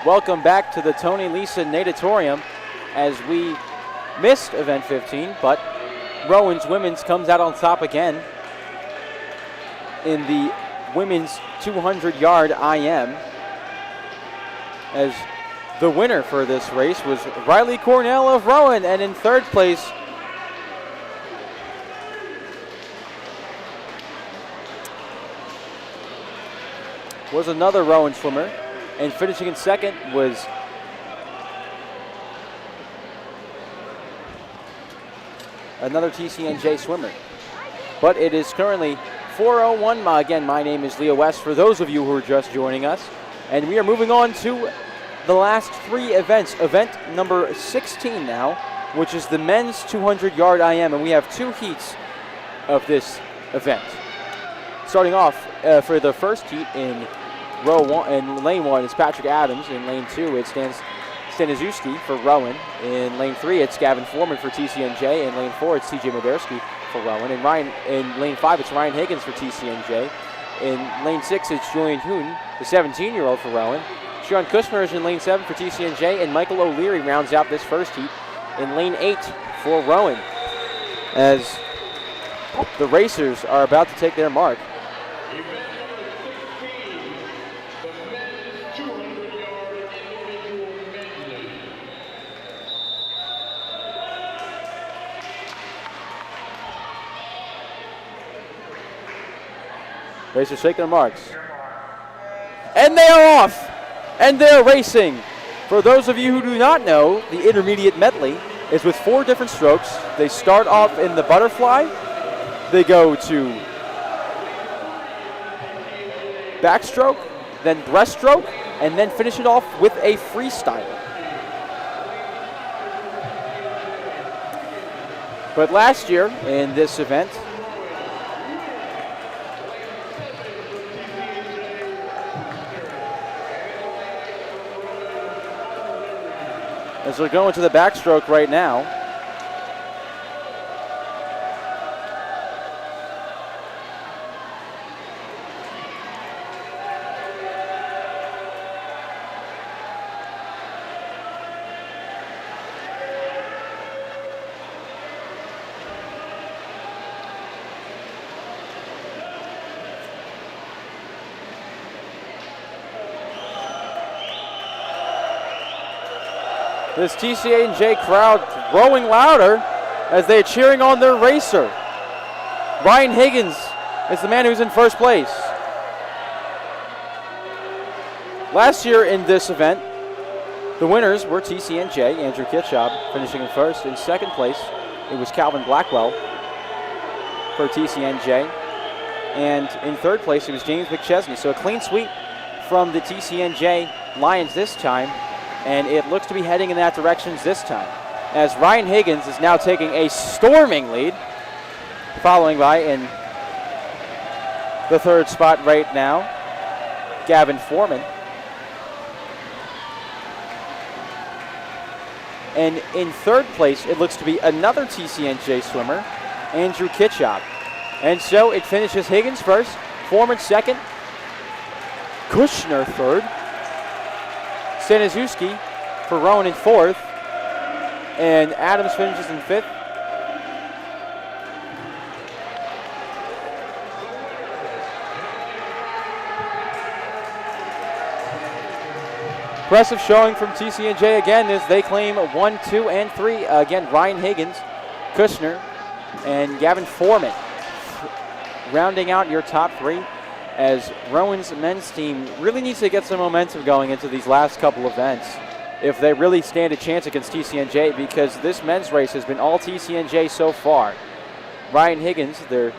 Welcome back to the Tony Lisa Natatorium as we missed event 15, but Rowan's women's comes out on top again in the women's 200-yard IM, as the winner for this race was Riley Cornell of Rowan, and in third place was another Rowan swimmer, and finishing in second was another TCNJ swimmer. But it is currently 4:01. Again, my name is Leo West, for those of you who are just joining us. And we are moving on to the last three events. Event number 16 now, which is the men's 200-yard IM. And we have two heats of this event. Starting off for the first heat in row one, in lane one, is Patrick Adams. In lane two, it's Staniszewski for Rowan. In lane three, it's Gavin Foreman for TCNJ. In lane four, it's TJ Moderski for Rowan. In lane five, it's Ryan Higgins for TCNJ. In lane six, it's Julian Hoon, the 17-year-old for Rowan. Sean Kushner is in lane seven for TCNJ, and Michael O'Leary rounds out this first heat in lane 8 for Rowan, as the racers are about to take their mark. Racers take their marks. And they are off! And they're racing. For those of you who do not know, the intermediate medley is with 4 different strokes. They start off in the butterfly. They go to backstroke, then breaststroke, and then finish it off with a freestyle. But last year in this event, as they're going to the backstroke right now, this TCNJ crowd growing louder as they are cheering on their racer. Ryan Higgins is the man who's in first place. Last year in this event, the winners were TCNJ, Andrew Kitchob, finishing in first. In second place, it was Calvin Blackwell for TCNJ. And in third place, it was James McChesney. So a clean sweep from the TCNJ Lions this time, and it looks to be heading in that direction this time, as Ryan Higgins is now taking a storming lead, following by in the third spot right now, Gavin Foreman. And in third place, it looks to be another TCNJ swimmer, Andrew Kitchob. And so it finishes Higgins first, Foreman second, Kushner third, Staniszewski for Rowan in fourth, and Adams finishes in fifth. Impressive showing from TCNJ again as they claim 1, 2, and 3. Again, Ryan Higgins, Kushner, and Gavin Foreman rounding out your top 3, as Rowan's men's team really needs to get some momentum going into these last couple events if they really stand a chance against TCNJ, because this men's race has been all TCNJ so far. Ryan Higgins, their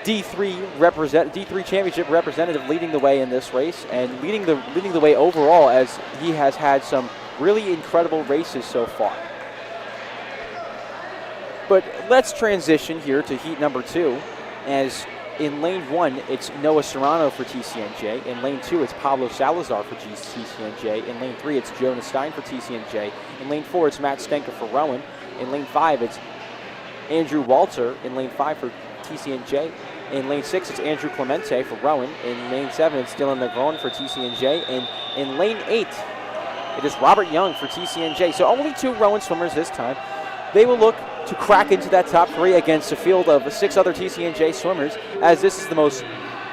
D3 championship representative, leading the way in this race and leading the way overall, as he has had some really incredible races so far. But let's transition here to heat number 2, as in lane 1, it's Noah Serrano for TCNJ. In lane 2, it's Pablo Salazar for TCNJ. In lane 3, it's Jonas Stein for TCNJ. In lane 4, it's Matt Stenker for Rowan. In lane 5, it's Andrew Walter in lane 5 for TCNJ. In lane 6, it's Andrew Clemente for Rowan. In lane 7, it's Dylan Negron for TCNJ. And in lane 8, it is Robert Young for TCNJ. So only 2 Rowan swimmers this time. They will look to crack into that top 3 against a field of 6 other TCNJ swimmers, as this is the most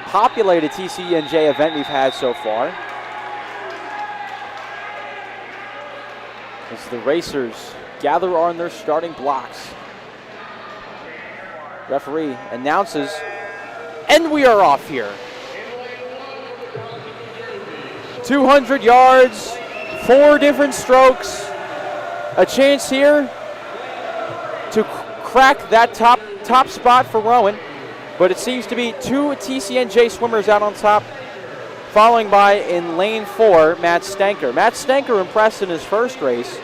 populated TCNJ event we've had so far. As the racers gather on their starting blocks, referee announces, and we are off here. 200 yards, 4 different strokes, a chance here to crack that top spot for Rowan, but it seems to be 2 TCNJ swimmers out on top, following by in lane 4, Matt Stenker. Matt Stenker impressed in his first race,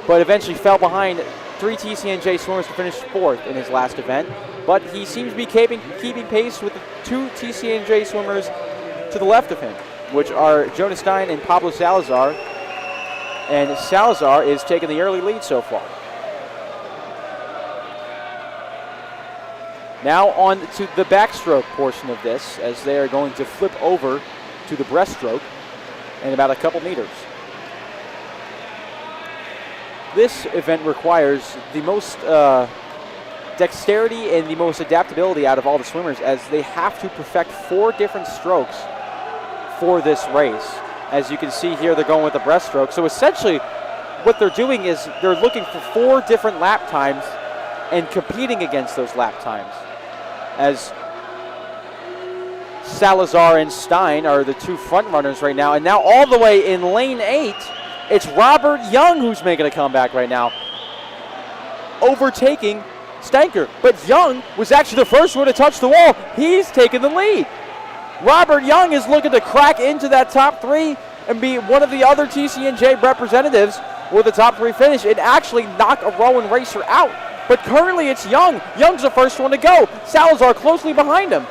but eventually fell behind 3 TCNJ swimmers to finish 4th in his last event, but he seems to be keeping pace with the 2 TCNJ swimmers to the left of him, which are Jonas Stein and Pablo Salazar, and Salazar is taking the early lead so far. Now on to the backstroke portion of this, as they are going to flip over to the breaststroke in about a couple meters. This event requires the most dexterity and the most adaptability out of all the swimmers, as they have to perfect 4 different strokes for this race. As you can see here, they're going with the breaststroke. So essentially what they're doing is they're looking for 4 different lap times and competing against those lap times, as Salazar and Stein are the 2 front runners right now. And now all the way in lane 8, it's Robert Young who's making a comeback right now, overtaking Stenker. But Young was actually the first one to touch the wall. He's taking the lead. Robert Young is looking to crack into that top 3 and be one of the other TCNJ representatives with the top 3 finish and actually knock a Rowan racer out. But currently it's Young. Young's the first one to go. Salazar closely behind him.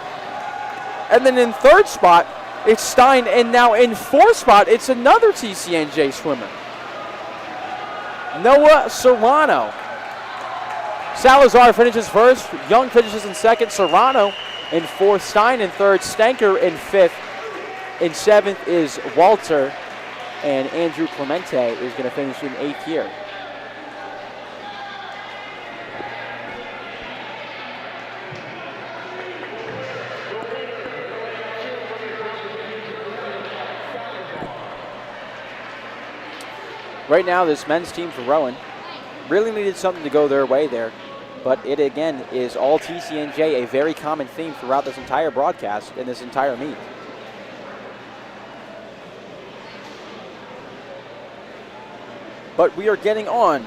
And then in 3rd spot, it's Stein. And now in 4th spot, it's another TCNJ swimmer, Noah Serrano. Salazar finishes 1st. Young finishes in 2nd. Serrano in 4th. Stein in 3rd. Stenker in 5th. In 7th is Walter. And Andrew Clemente is going to finish in 8th here. Right now, this men's team for Rowan really needed something to go their way there. but it again is all TCNJ, a very common theme throughout this entire broadcast and this entire meet. But we are getting on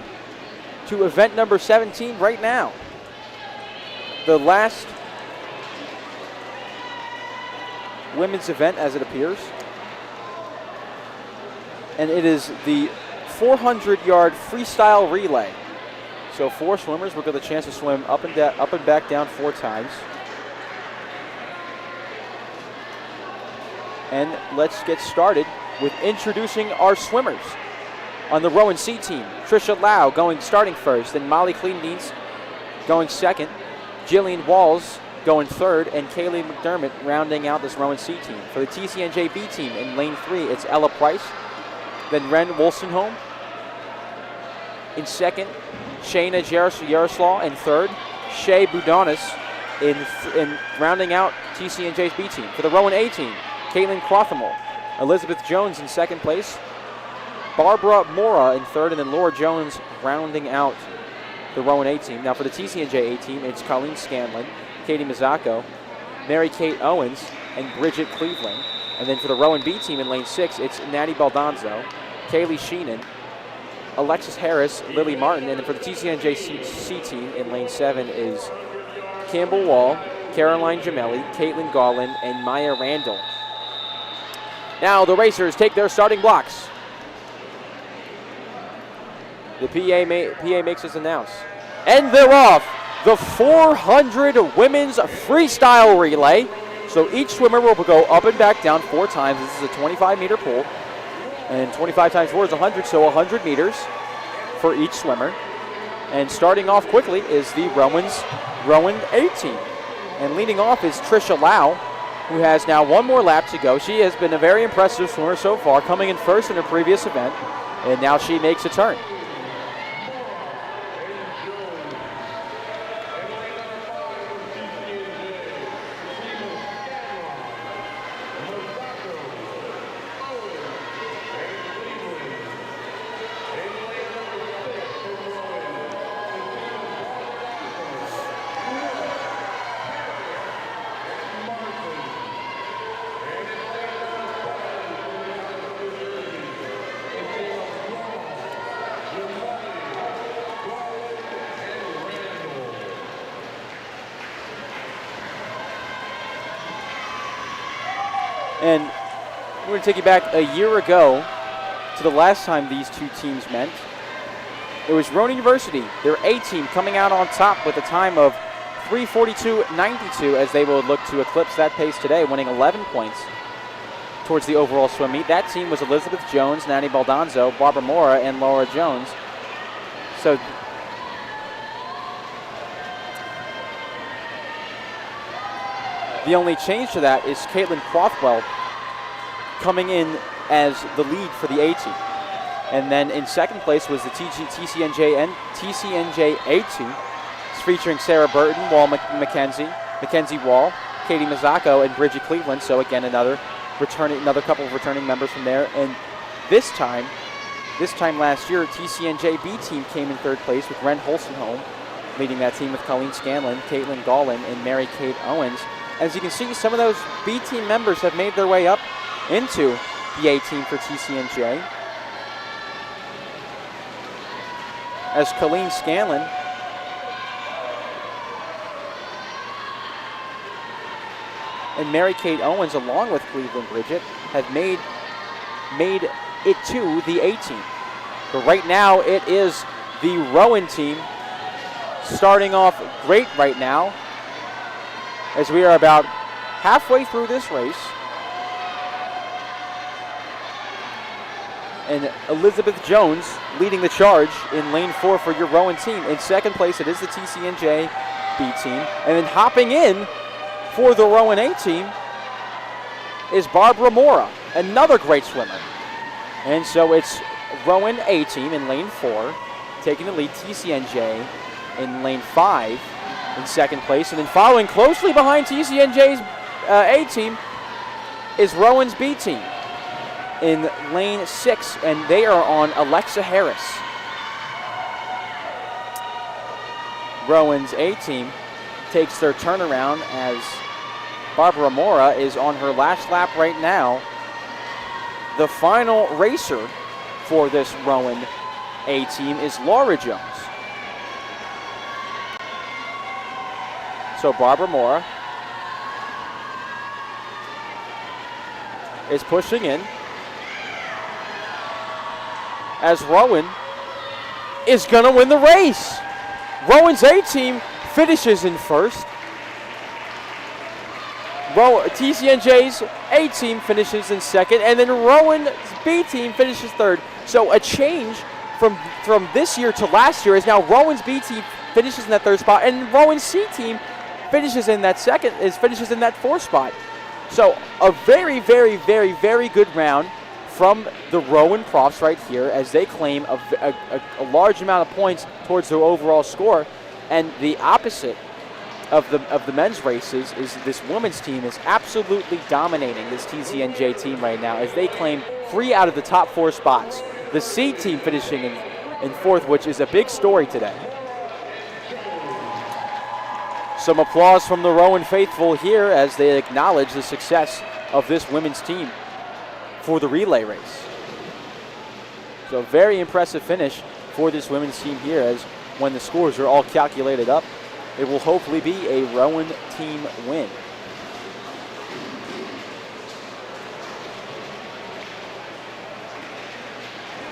to event number 17 right now. The last women's event, as it appears. And it is the 400-yard freestyle relay. So 4 swimmers will get the chance to swim up and back down 4 times. And let's get started with introducing our swimmers. On the Rowan C team, Trisha Lau starting first, then Molly Kleindienst going second, Jillian Walls going third, and Kaylee McDermott rounding out this Rowan C team. For the TCNJ B team in lane 3, it's Ella Price, then Ren Wolstenholm in second, Shayna Yaroslaw in third, Shay Budonis in rounding out TCNJ's B team. For the Rowan A team, Caitlin Crothamel, Elizabeth Jones in second place, Barbara Mora in third, and then Laura Jones rounding out the Rowan A team. Now for the TCNJ A team, it's Colleen Scanlon, Katie Mazzacco, Mary Kate Owens, and Bridget Cleveland. And then for the Rowan B team in lane 6, it's Natty Baldanzo, Kaylee Sheenan, Alexis Harris, Lily Martin. And then for the TCNJ C team in lane 7 is Campbell Wall, Caroline Gemelli, Caitlin Garland, and Maya Randall. Now the racers take their starting blocks. The PA makes his announce. And they're off. The 400 women's freestyle relay. So each swimmer will go up and back down 4 times. This is a 25-meter pool. And 25 times 4 is 100, so 100 meters for each swimmer. And starting off quickly is the Rowan A team. And leading off is Trisha Lau, who has now 1 more lap to go. She has been a very impressive swimmer so far, coming in first in her previous event. And now she makes a turn. And we're going to take you back a year ago to the last time these 2 teams met. It was Rowan University, their A team, coming out on top with a time of 3:42.92 as they will look to eclipse that pace today, winning 11 points towards the overall swim meet. That team was Elizabeth Jones, Natty Baldanzo, Barbara Mora, and Laura Jones. So the only change to that is Caitlin Crothwell coming in as the lead for the A team. And then in second place was the TCNJ and TCNJ A team, featuring Sarah Burton, Wall Mackenzie Wall, Katie Mazzacco, and Bridget Cleveland. So again, another couple of returning members from there. And this time last year, TCNJ B team came in third place with Ren Holstenholm leading that team with Colleen Scanlon, Caitlin Garland, and Mary Kate Owens. As you can see, some of those B team members have made their way up into the A team for TCNJ. As Colleen Scanlon and Mary Kate Owens, along with Cleveland Bridget, have made it to the A team. But right now, it is the Rowan team starting off great right now, as we are about halfway through this race. And Elizabeth Jones leading the charge in lane 4 for your Rowan team. In second place, it is the TCNJ B team. And then hopping in for the Rowan A team is Barbara Mora, another great swimmer. And so it's Rowan A team in lane 4, taking the lead. TCNJ in lane 5 in second place. And then following closely behind TCNJ's A team is Rowan's B team in lane 6, and they are on Alexa Harris. Rowan's A team takes their turnaround as Barbara Mora is on her last lap right now. The final racer for this Rowan A team is Laura Jones. So Barbara Mora is pushing in as Rowan is going to win the race. Rowan's A team finishes in first. TCNJ's A team finishes in second, and then Rowan's B team finishes third. So a change from this year to last year is now Rowan's B team finishes in that third spot, and Rowan's C team finishes in that fourth spot. So a very, very, very, very good round from the Rowan Profs right here as they claim a large amount of points towards their overall score. And the opposite of the men's races is this women's team is absolutely dominating this TCNJ team right now as they claim 3 out of the top 4 spots. The C team finishing in fourth, which is a big story today. Some applause from the Rowan faithful here as they acknowledge the success of this women's team for the relay race. So very impressive finish for this women's team here as when the scores are all calculated up, it will hopefully be a Rowan team win.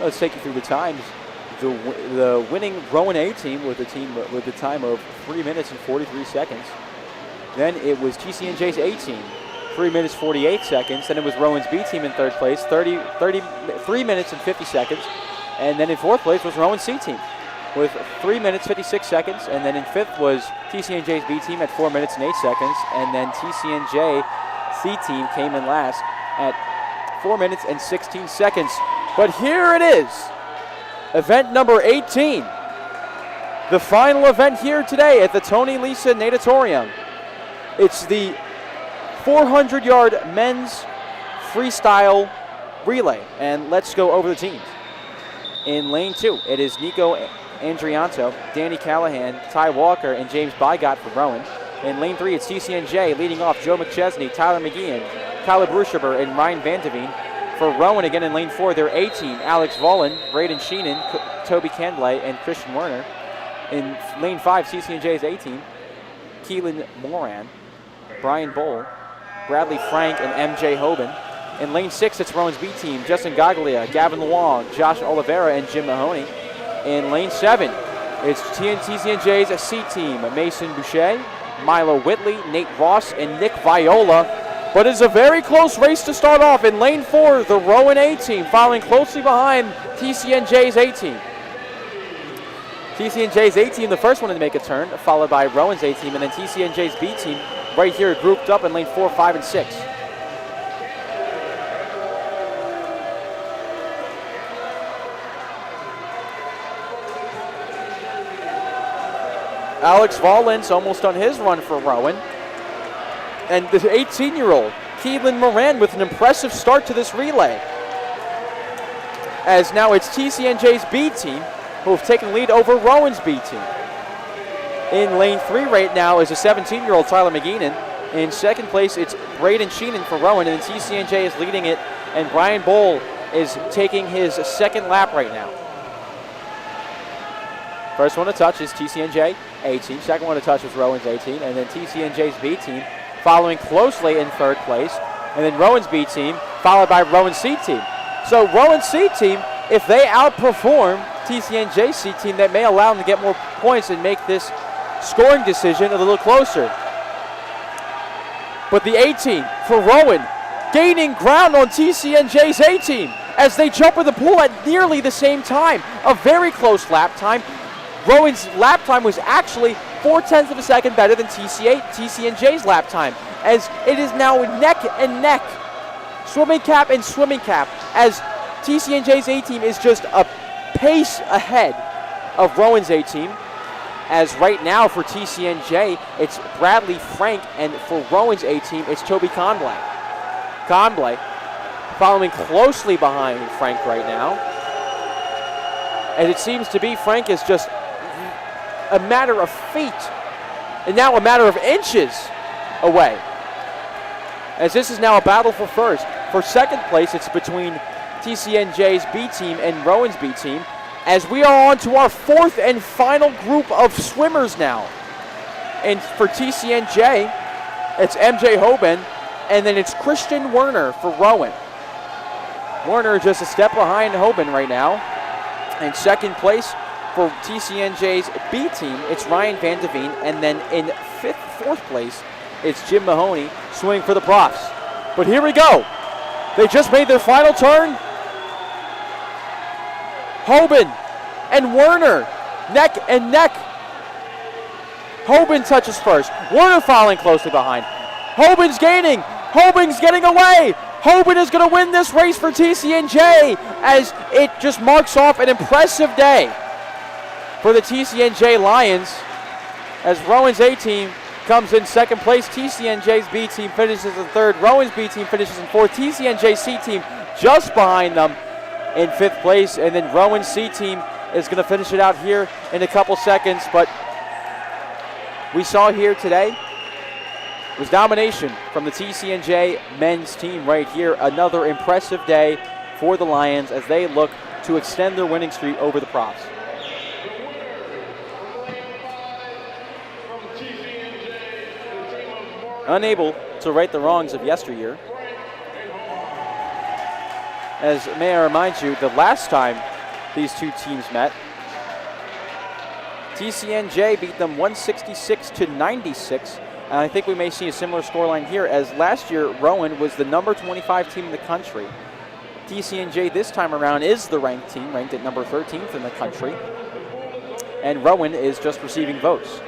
Let's take you through the times. The winning Rowan A team with the time of 3 minutes and 43 seconds. Then it was TCNJ's A team, 3 minutes 48 seconds. Then it was Rowan's B team in third place, 3 minutes and 50 seconds. And then in fourth place was Rowan's C team with 3 minutes 56 seconds. And then in fifth was TCNJ's B team at 4 minutes and 8 seconds. And then TCNJ C team came in last at 4 minutes and 16 seconds. But here it is. Event number 18, the final event here today at the Tony Lisa Natatorium. It's the 400-yard men's freestyle relay, and let's go over the teams. In lane 2, it is Nico Andrianto, Danny Callahan, Ty Walker, and James Bygott for Rowan. In lane 3, it's TCNJ leading off Joe McChesney, Tyler McGeehan, Kyla Bruschaber, and Ryan Vandeveen. For Rowan, again in lane 4, their A team, Alex Vollen, Braden Sheenan, Toby Canblay, and Christian Werner. In lane 5, TCNJ's A team, Keelan Moran, Brian Bowl, Bradley Frank, and MJ Hoban. In lane 6, it's Rowan's B team, Justin Gaglia, Gavin Luong, Josh Oliveira, and Jim Mahoney. In lane 7, it's TCNJ's C team, Mason Boucher, Milo Whitley, Nate Ross, and Nick Viola. But it's a very close race to start off. In lane 4, the Rowan A team following closely behind TCNJ's A team. TCNJ's A team, the first one to make a turn, followed by Rowan's A team, and then TCNJ's B team right here grouped up in lane 4, 5, and 6. Alex Vollen's almost on his run for Rowan. And the 18-year-old, Keelan Moran, with an impressive start to this relay. As now it's TCNJ's B team who have taken lead over Rowan's B team. In lane 3 right now is a 17-year-old Tyler McGeenan. In second place, it's Braden Sheenan for Rowan, and TCNJ is leading it, and Brian Bowl is taking his second lap right now. First one to touch is TCNJ A team. Second one to touch is Rowan's A team, and then TCNJ's B team following closely in third place, and then Rowan's B team, followed by Rowan's C team. So Rowan's C team, if they outperform TCNJ's C team, that may allow them to get more points and make this scoring decision a little closer. But the A team for Rowan gaining ground on TCNJ's A team as they jump in the pool at nearly the same time. A very close lap time. Rowan's lap time was actually 0.4 of a second better than TCNJ's lap time, as it is now neck and neck, swimming cap and swimming cap, as TCNJ's A team is just a pace ahead of Rowan's A team. As right now for TCNJ, it's Bradley Frank, and for Rowan's A team, it's Toby Conblay. Conblay following closely behind Frank right now. And it seems to be Frank is just a matter of feet and now a matter of inches away. As this is now a battle for first. For second place, it's between TCNJ's B team and Rowan's B team, as we are on to our fourth and final group of swimmers now. And for TCNJ, it's MJ Hoban, and then it's Christian Werner for Rowan. Werner just a step behind Hoban right now. In second place for TCNJ's B team, it's Ryan Van Deveen, and then in fourth place, it's Jim Mahoney swimming for the Profs. But here we go. They just made their final turn. Hoban and Werner, neck and neck. Hoban touches first. Werner following closely behind. Hoban's gaining. Hoban's getting away. Hoban is going to win this race for TCNJ, as it just marks off an impressive day for the TCNJ Lions, as Rowan's A team comes in second place. TCNJ's B team finishes in third. Rowan's B team finishes in fourth. TCNJ's C team just behind them in fifth place, and then Rowan's C team is going to finish it out here in a couple seconds. But we saw here today was domination from the TCNJ men's team right here. Another impressive day for the Lions as they look to extend their winning streak over the Profs. Unable to right the wrongs of yesteryear. As may I remind you, the last time these two teams met, TCNJ beat them 166-96. And I think we may see a similar scoreline here, as last year Rowan was the number 25 team in the country. TCNJ this time around is the ranked team, ranked at number 13th in the country. And Rowan is just receiving votes.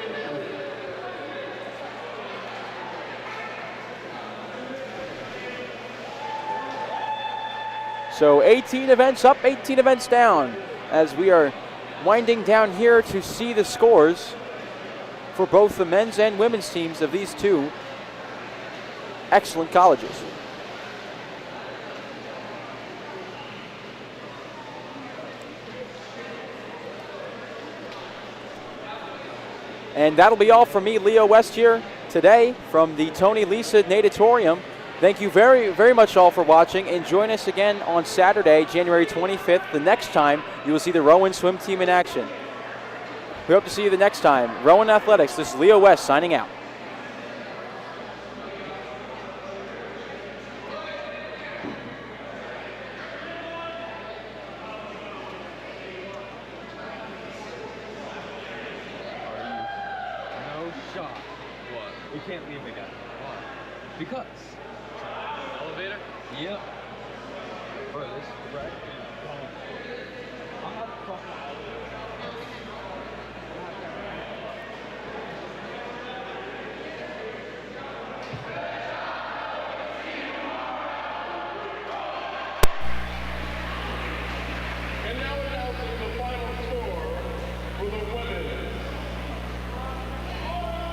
So 18 events up, 18 events down, as we are winding down here to see the scores for both the men's and women's teams of these two excellent colleges. And that'll be all from me, Leo West, here today from the Tony Lisa Natatorium. Thank you very, very much all for watching, and join us again on Saturday, January 25th, the next time you will see the Rowan swim team in action. We hope to see you the next time. Rowan Athletics, this is Leo West signing out. No shot. What? We can't leave the guy. Why? Because. Elevator? Yep. Bro, this is right. I'm not fucking. And now announcing the final score for the women.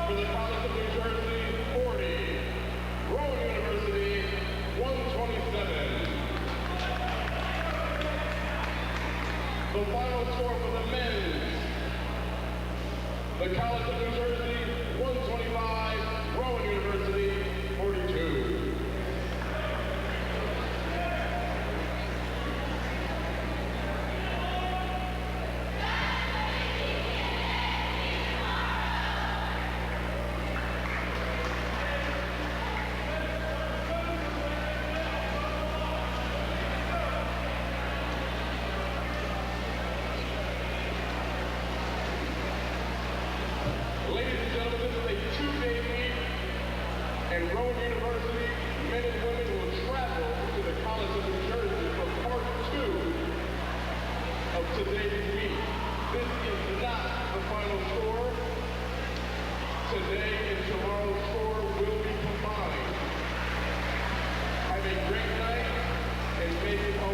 For the College of New Jersey, 40. Rowan University, 127. The final score for the men's. The College of New Jersey, 125. Rowan University, 42. Ladies and gentlemen, this is a two-day meet, and Rowan University men and women will travel to the College of New Jersey for part 2 of today's meet. This is not the final score. Today and tomorrow's score will be combined. Have a great night, and make it home.